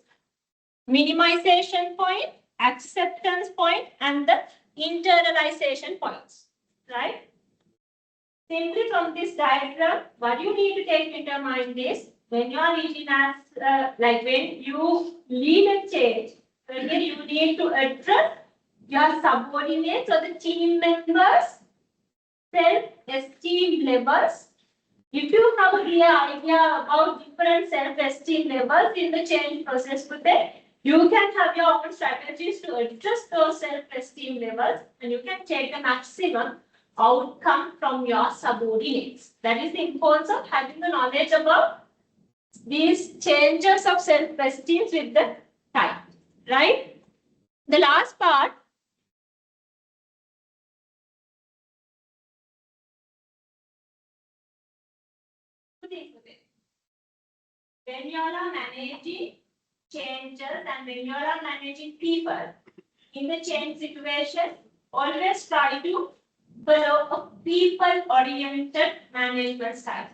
minimization point, acceptance point, and the internalization points. Right? Simply from this diagram, what you need to take into mind is when you are leading as when you lead a change, again you need to address your subordinates or the team members' self-esteem levels. If you have a clear idea about different self-esteem levels in the change process today, you can have your own strategies to address those self-esteem levels, and you can take the maximum outcome from your subordinates. That is the importance of having the knowledge about these changes of self-esteem with the time. Right? The last part. When you are managing changes and when you are managing people in the change situation, always try to follow a people-oriented management style.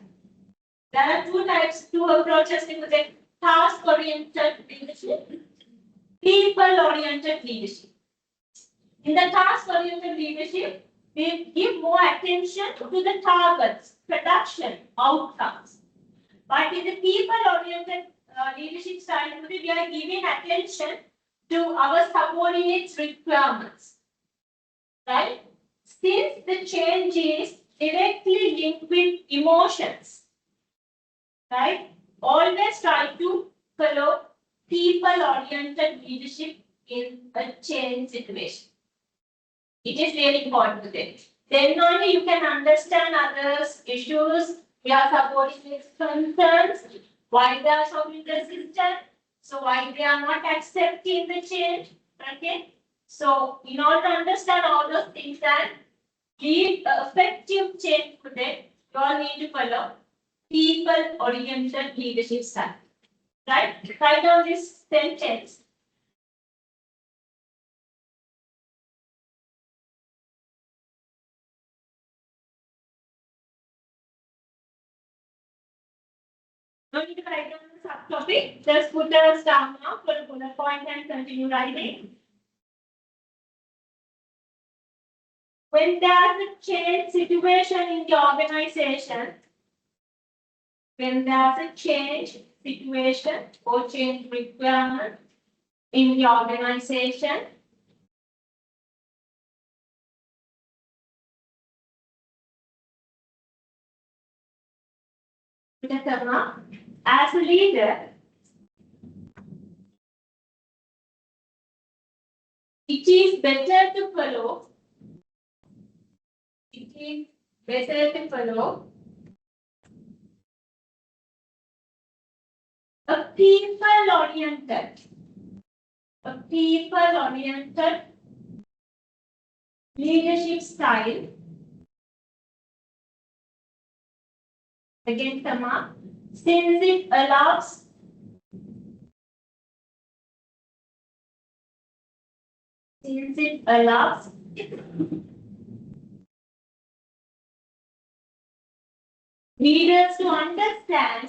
There are two approaches in the task-oriented leadership, people-oriented leadership. In the task-oriented leadership, we give more attention to the targets, production, outcomes. But in the people-oriented leadership style, we are giving attention to our subordinates' requirements. Right? Since the change is directly linked with emotions, right? Always try to follow people-oriented leadership in a change situation. It is really important to them. Then only you can understand others' issues, your subordinates' concerns, why they are so resistant, so why they are not accepting the change. Okay? So, in order to understand all those things and lead effective change today, you all need to follow people-oriented leadership style. Right? Write down this sentence. No need to write down the subtopic. topic. Just put a star mark for a bullet point and continue writing. When there's a change situation in the organization, when there's a change situation or change requirement in the organization, as a leader, it is better to follow. It is better to follow a people-oriented leadership style. Again, comma, since it allows leaders to understand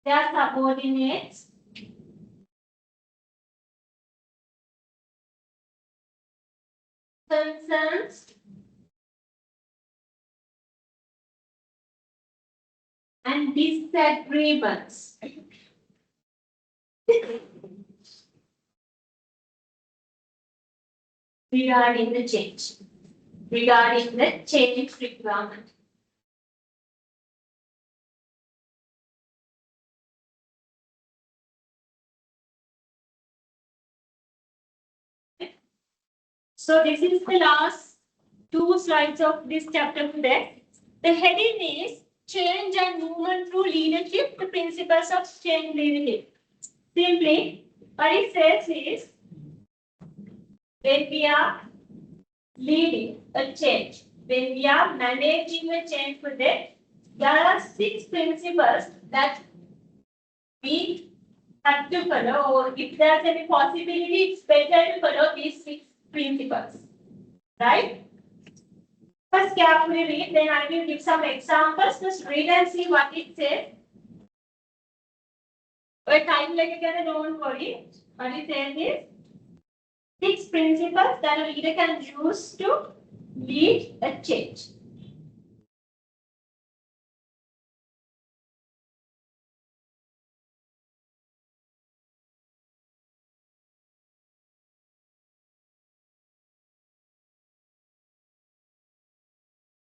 their subordinates concerns and disagreements. Regarding the change requirement. So this is the last 2 slides of this chapter today. The heading is Change and Movement Through Leadership, the Principles of Change Leadership. Simply, what it says is, when we are leading a change, when we are managing a change project, there are 6 principles that we have to follow, or if there's any possibility, it's better to follow these 6 principles. Right? First, carefully read, then I will give some examples. Just read and see what it says. But time like again, don't worry. What it says is 6 principles that a leader can use to lead a change.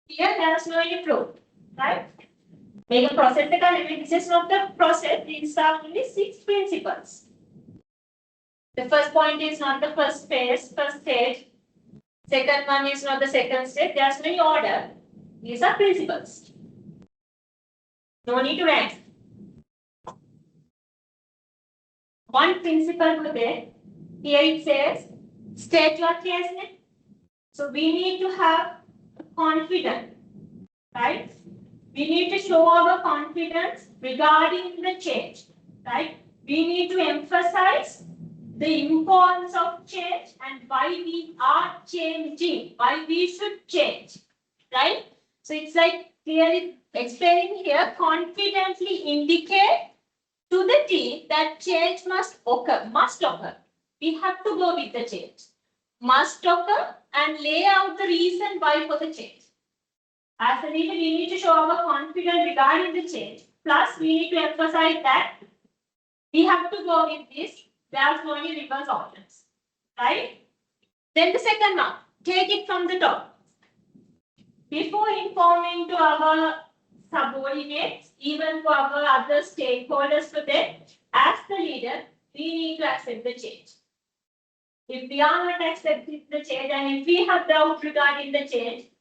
Here, there is no any flow, right? Make a process. This is not the process. These are only 6 principles. The first point is not the first phase, first stage. Second one is not the second stage. There's no order. These are principles. No need to rank. One principle for there. Here it says, state your case. So we need to have confidence, right? We need to show our confidence regarding the change, right? We need to emphasize the importance of change and why we are changing, why we should change, right? So it's like clearly explaining here, confidently indicate to the team that change must occur. We have to go with the change. Must occur and lay out the reason why for the change. As a leader, we need to show our confidence regarding the change. Plus, we need to emphasize that we have to go with this. There's no any reverse options, right? Then the second one, take it from the top. Before informing to our subordinates, even for our other stakeholders for them, as the leader, we need to accept the change. If we are not accepting the change and if we have doubt regarding the change,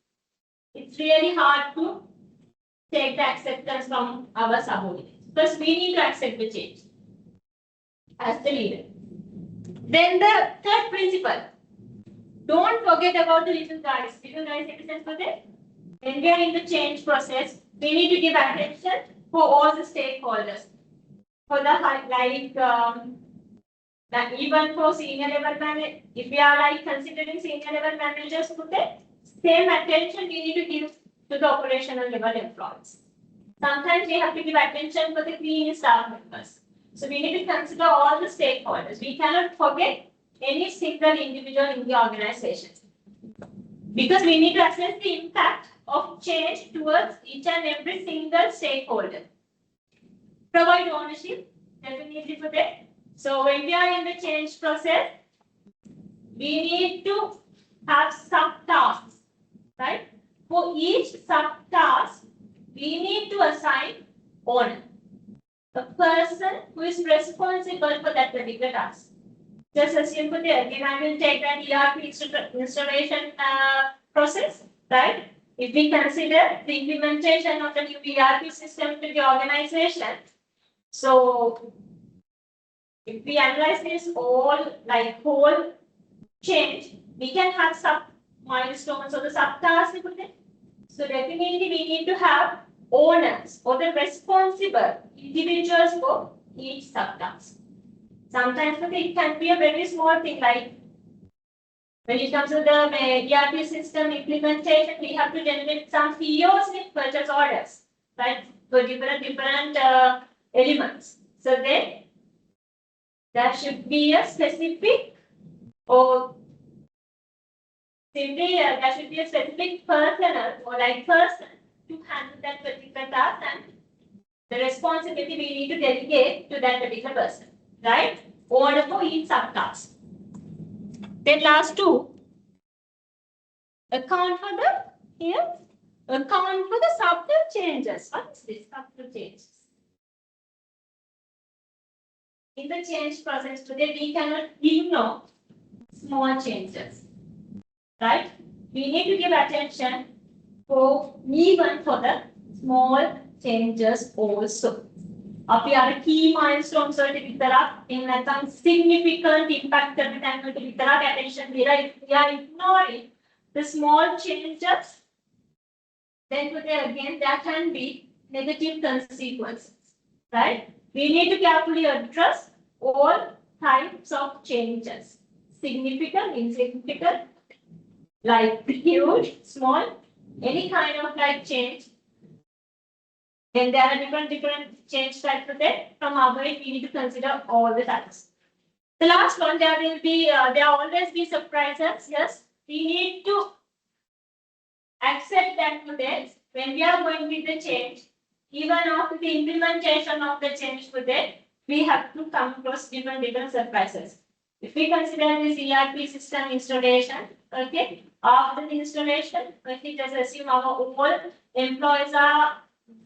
it's really hard to take the acceptance from our subordinates. Because we need to accept the change as the leader. Then the third principle, don't forget about the little guys. Little guys represent for them. When we are in the change process, we need to give attention for all the stakeholders. For the That even for senior level manager, if we are like considering senior level managers, the same attention we need to give to the operational level employees. Sometimes we have to give attention for the cleaning staff members. So we need to consider all the stakeholders. We cannot forget any single individual in the organization. Because we need to assess the impact of change towards each and every single stakeholder. Provide ownership, definitely for that. So when we are in the change process, we need to have subtasks, right? For each subtask, we need to assign owner, the person who is responsible for that particular task. Just assume for there, again I will take an ERP installation process, right? If we consider the implementation of the new ERP system to the organization, so if we analyze this all like whole change, we can have sub milestones or the subtasks. So definitely we need to have owners or the responsible individuals for each subtask. Sometimes it can be a very small thing, like when it comes to the ERP system implementation, we have to generate some POs with purchase orders, right? For different elements. So then there should be a specific or simply there should be a specific personnel or like person to handle that particular task, and the responsibility we need to delegate to that particular person, right? Order for each subtask. Then last two, account for the subtle changes. What is this subtle changes? In the change process today, we cannot ignore small changes, right? We need to give attention for even for the small changes also. අපි අර key milestones වලට විතරක් එහෙම නැත්නම් significant impact කරන තැන් වලට විතරක් attention දීලා we are ignoring the small changes, then again there can be negative consequences, right? We need to carefully address all types of changes, significant, insignificant, like huge, small, any kind of like change. Then there are different change types for that. From our end, we need to consider all the types. The last one, there will always be surprises. Yes, we need to accept that today when we are going with the change, even after the implementation of the change today, we have to come across different surprises. If we consider this ERP system installation, okay, after the installation, okay, just assume our all employees are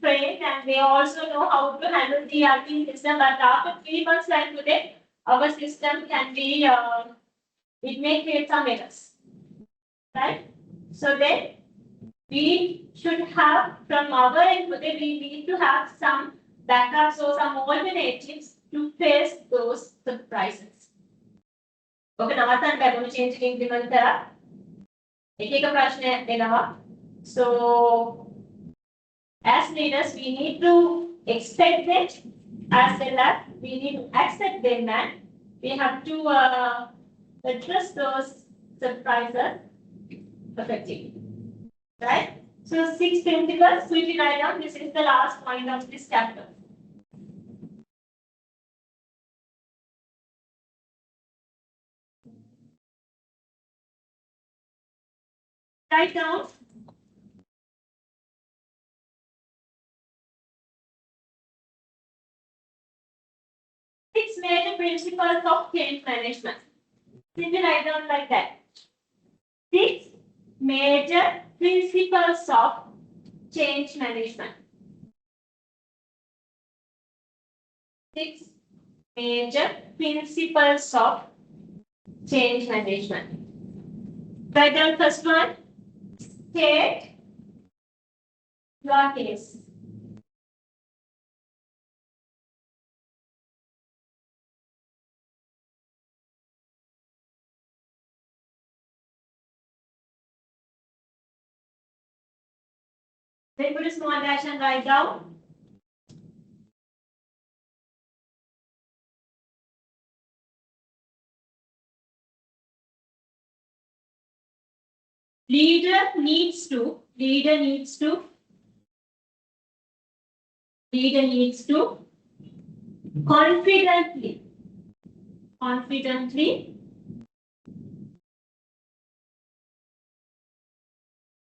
trained and they also know how to handle the ERP system, but after 3 months like today, our system can be, it may create some errors, right? So then we should have from our end today, we need to have some backups or some alternatives to face those surprises. Okay, නවත්තන්න බැරුණු change එක implement කරා. එක ප්‍රශ්නයක් දෙනවා. So as leaders, we need to expect it as well as we need to accept them, and we have to address those surprises effectively. Right? So 6 principles, quickly write down. This is the last point of this chapter. Write down. Six major principles of change management. Simply write down like that. 6 major principles of change management. 6 major principles of change management. Write down first one. State your case. Then put a small dash and write down. Leader needs to confidently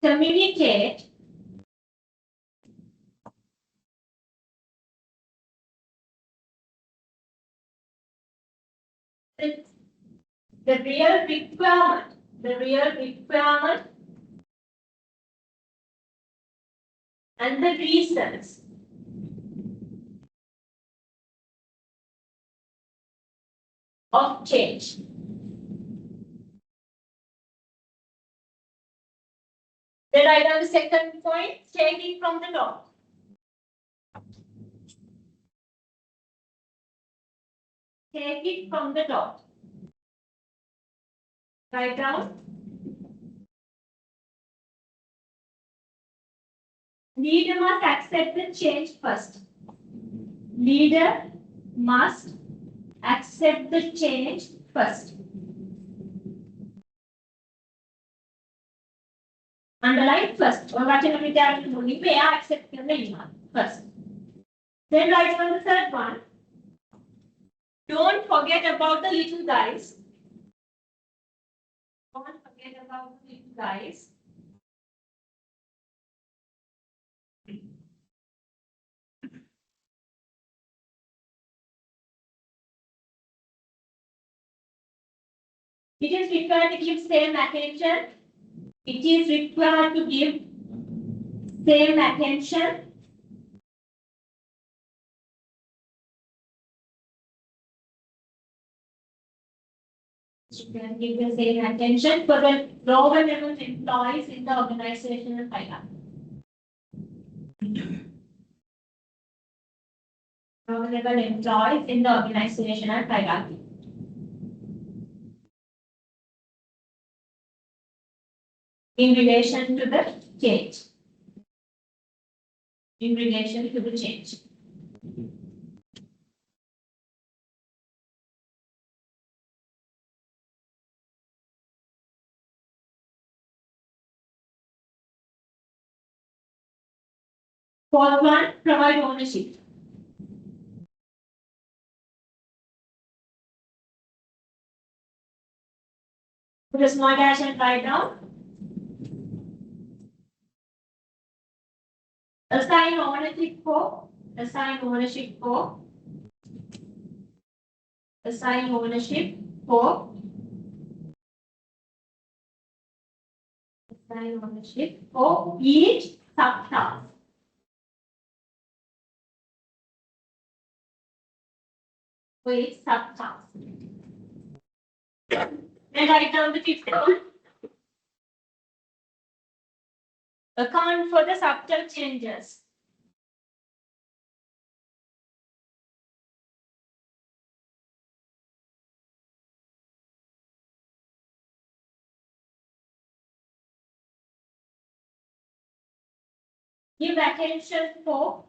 communicate the real requirement and the reasons of change. Then write down the second point, take it from the top. Take it from the top. Write down. Leader must accept the change first. Leader must accept the change first. Underline first. Or what you may accept the first. Then write down the third one. Don't forget about the little guys. Don't forget about the little guys. It is required to give same attention. It is required to give same attention. You can give the same attention for the lower level employees in the organizational hierarchy. Lower level employees in the organizational hierarchy. In relation to the change. In relation to the change. Fourth one, provide ownership. Put a small dash and write down. Assign ownership for. Assign ownership for. Assign ownership for. Assign ownership for each subtask. For each subtask. Then write down the fifth one. Account for the subtle changes. Give attention for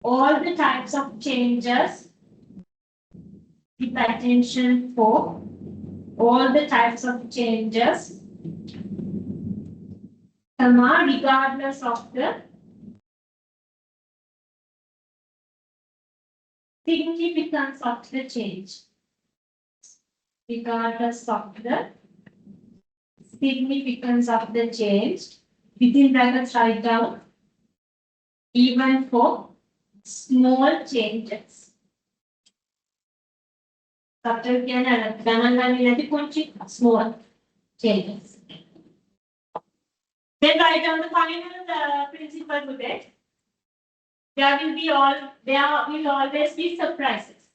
all the types of changes. Give attention for all the types of changes, regardless of the significance of the change. Regardless of the significance of the change, within brackets write down, even for small changes. Subtle small changes. Then write down the final principle to that. There will always be surprises.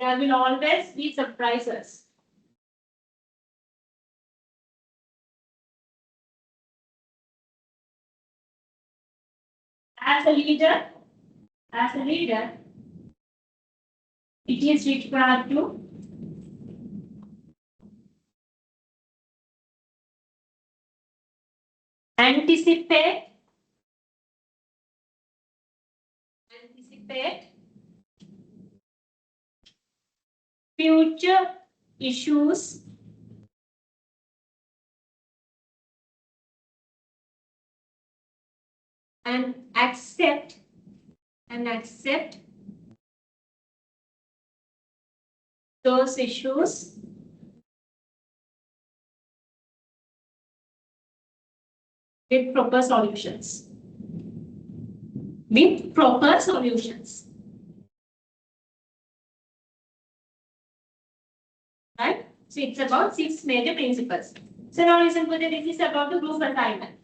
There will always be surprises. As a leader, it is required to anticipate anticipate future issues and accept those issues with proper solutions. Right? So it's about 6 major principles. So now listen to this is about the group assignment.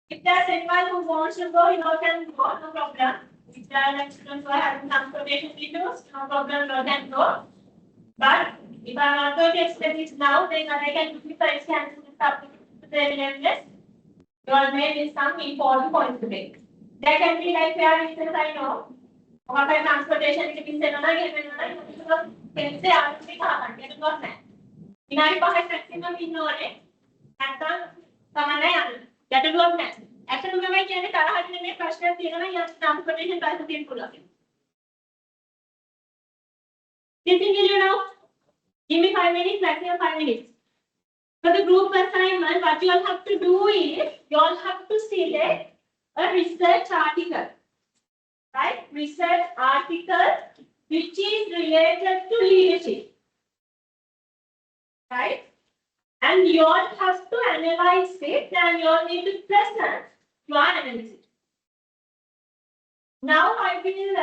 If there's anyone who wants to go, you all can go, no problem. If there are students who are having transportation issues, no problem, you all can go. But if I'm not going to explain it now, then I can quickly cancel this up to the list. You all may miss some important points today. There can be like where instance I know. Or transportation is in maximum ignore ගැටලුවක් නැහැ. ඇත්තටම තමයි කියන්නේ තරහ දින මේ ප්‍රශ්නයක් තියෙනවා නම් යම් transportation බස් තියෙන්න පුළුවන්. Listen will you now? Give me 5 minutes, maximum 5 minutes. For the group assignment, what you all have to do is you all have to select a research article. Right? Research article which is related to leadership. Right? And you all have to analyze it and you all need to present your analysis. Now I will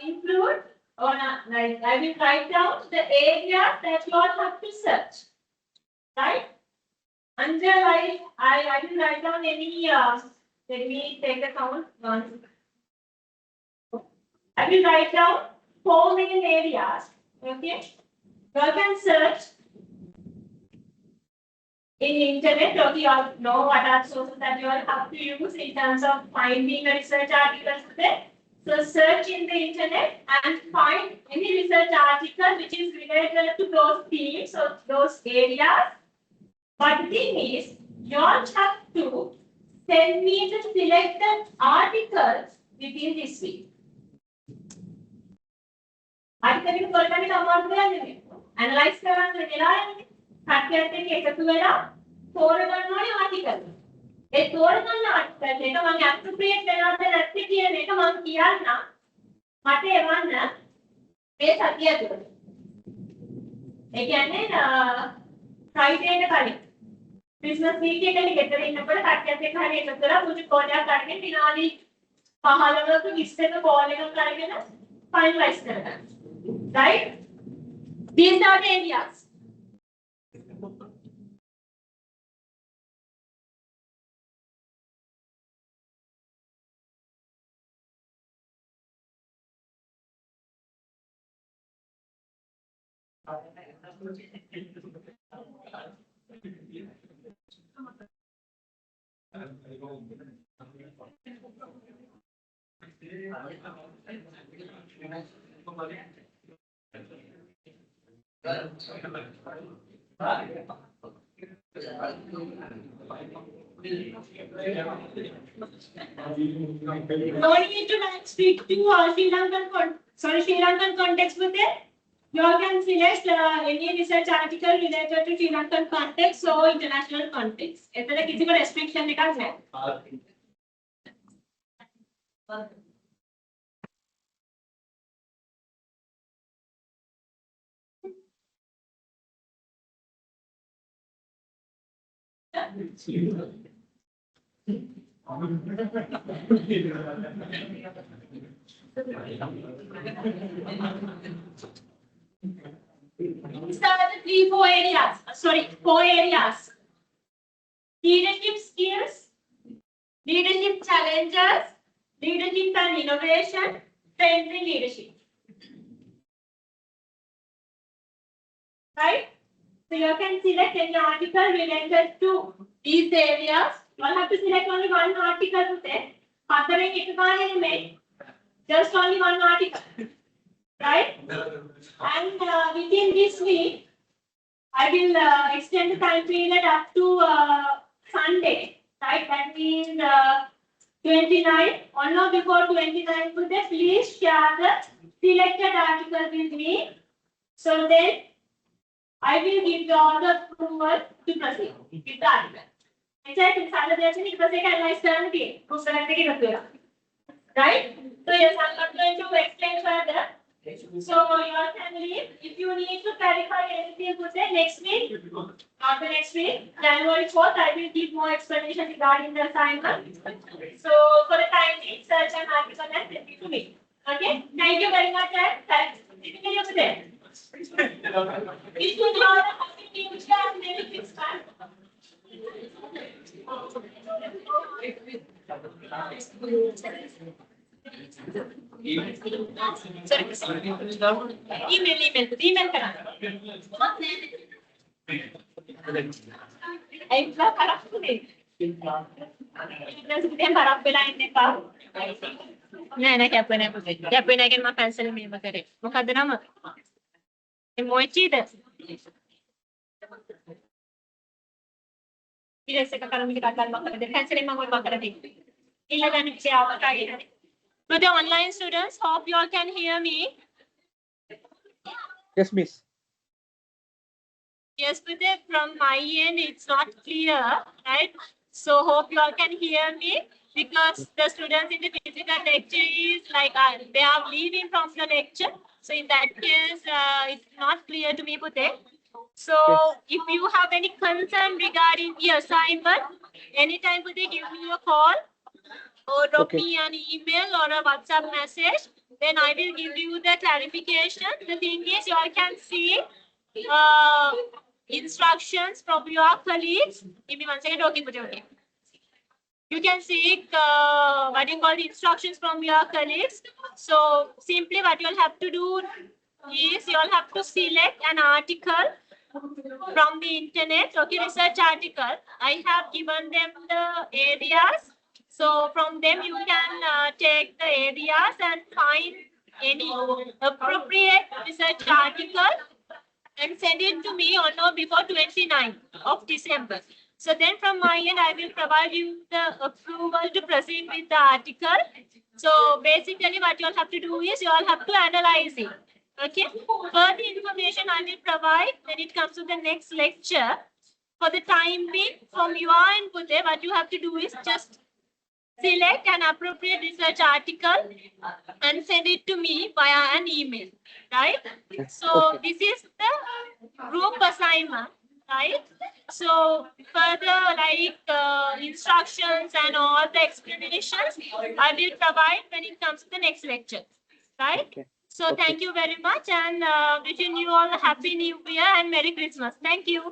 include or I will write down the areas that you all have to search. Right? Until I will write down any, let me take a count. I will write down 4 main areas. Okay? You all can search in internet, or you all know what are sources that you all have to use in terms of finding a research article today. So search in the internet and find any research article which is related to those themes or those areas. But the thing is, you all have to send me the selected articles within this week. Article is already available. Analyze කරන්න වෙලා යන්නේ. කට්ටියත් එක්ක එකතු වෙලා තෝරගන්න ඕනේ ආටිකල්. ඒ තෝරගන්න ආටිකල් එක මම ඇප්‍රොප්‍රියේට් වෙනවද නැත්නම් කියන එක මම කියන්නම්. මට එවන්න මේ සතිය ඇතුළත. ඒ කියන්නේ ෆ්‍රයිඩේ එක කලින්. බිස්නස් වීක් එකේ ගෙදර ඉන්නකොට කට්ටියත් එක්ක හරි එකතු වෙලා පුංචි ප්‍රොජෙක්ට් අරගෙන විනාඩි 15ක 20ක කෝල් එකක් කරගෙන finalize කරගන්න. Right? These are the areas. No need to speak to Sri Lankan context with it. You all can select any research article related to Sri Lankan context or international context. एतने किसी को restriction निकाल है. These are the 4 areas. Leadership skills, leadership challenges, leadership and innovation, friendly leadership. Right? So you can select any article related to these areas. You all have to select only one article today. Just only one article. Right? And within this week, I will extend the time period up to Sunday. Right? That means 29. On or before 29, please share the selected article with me. So then I will give you all the approval to proceed with the article. Right? So yes, I'm not going to explain further. So you all can leave. If you need to clarify anything, put it next week. After next week, January 4th, I will give more explanation regarding the assignment. So for the time being, search an article and send it to me. Okay? Thank you very much and thanks. If you have a happy future and Merry Christmas. Email करा। एक बार खराब नहीं। इतने खराब बिना इतने का। नहीं क्या पहने के मैं पेंसिल में बकरे। मुकदमा मत। ये मोची दे। इधर से ककर में किताब बकरे दे। पेंसिल में कोई बकरे नहीं। इल्ला जाने से आवत आगे है। To the online students, hope you all can hear me. Yes, miss. Yes, but from my end, it's not clear, right? So hope you all can hear me because the students in the physical lecture is like they are leaving from the lecture. So in that case, it's not clear to me, Pute. So if you have any concern regarding the assignment, anytime Pute, give me a call. Or drop me an email or a WhatsApp message, then I will give you the clarification. The thing is, you all can see instructions from your colleagues. Give me 1 second. Okay. You can see what you call the instructions from your colleagues. So simply what you all have to do is you all have to select an article from the internet. Okay, research article. I have given them the areas. So from them you can take the areas and find any appropriate research article and send it to me on or before 29th of December. So then from my end I will provide you the approval to proceed with the article. So basically what you all have to do is you all have to analyze it. Okay. Further information I will provide when it comes to the next lecture. For the time being, from your input, what you have to do is just select an appropriate research article and send it to me via an email, right? So this is the group assignment, right? So further like instructions and all the explanations I will provide when it comes to the next lecture, right? So thank you very much and wishing you all a happy new year and Merry Christmas. Thank you.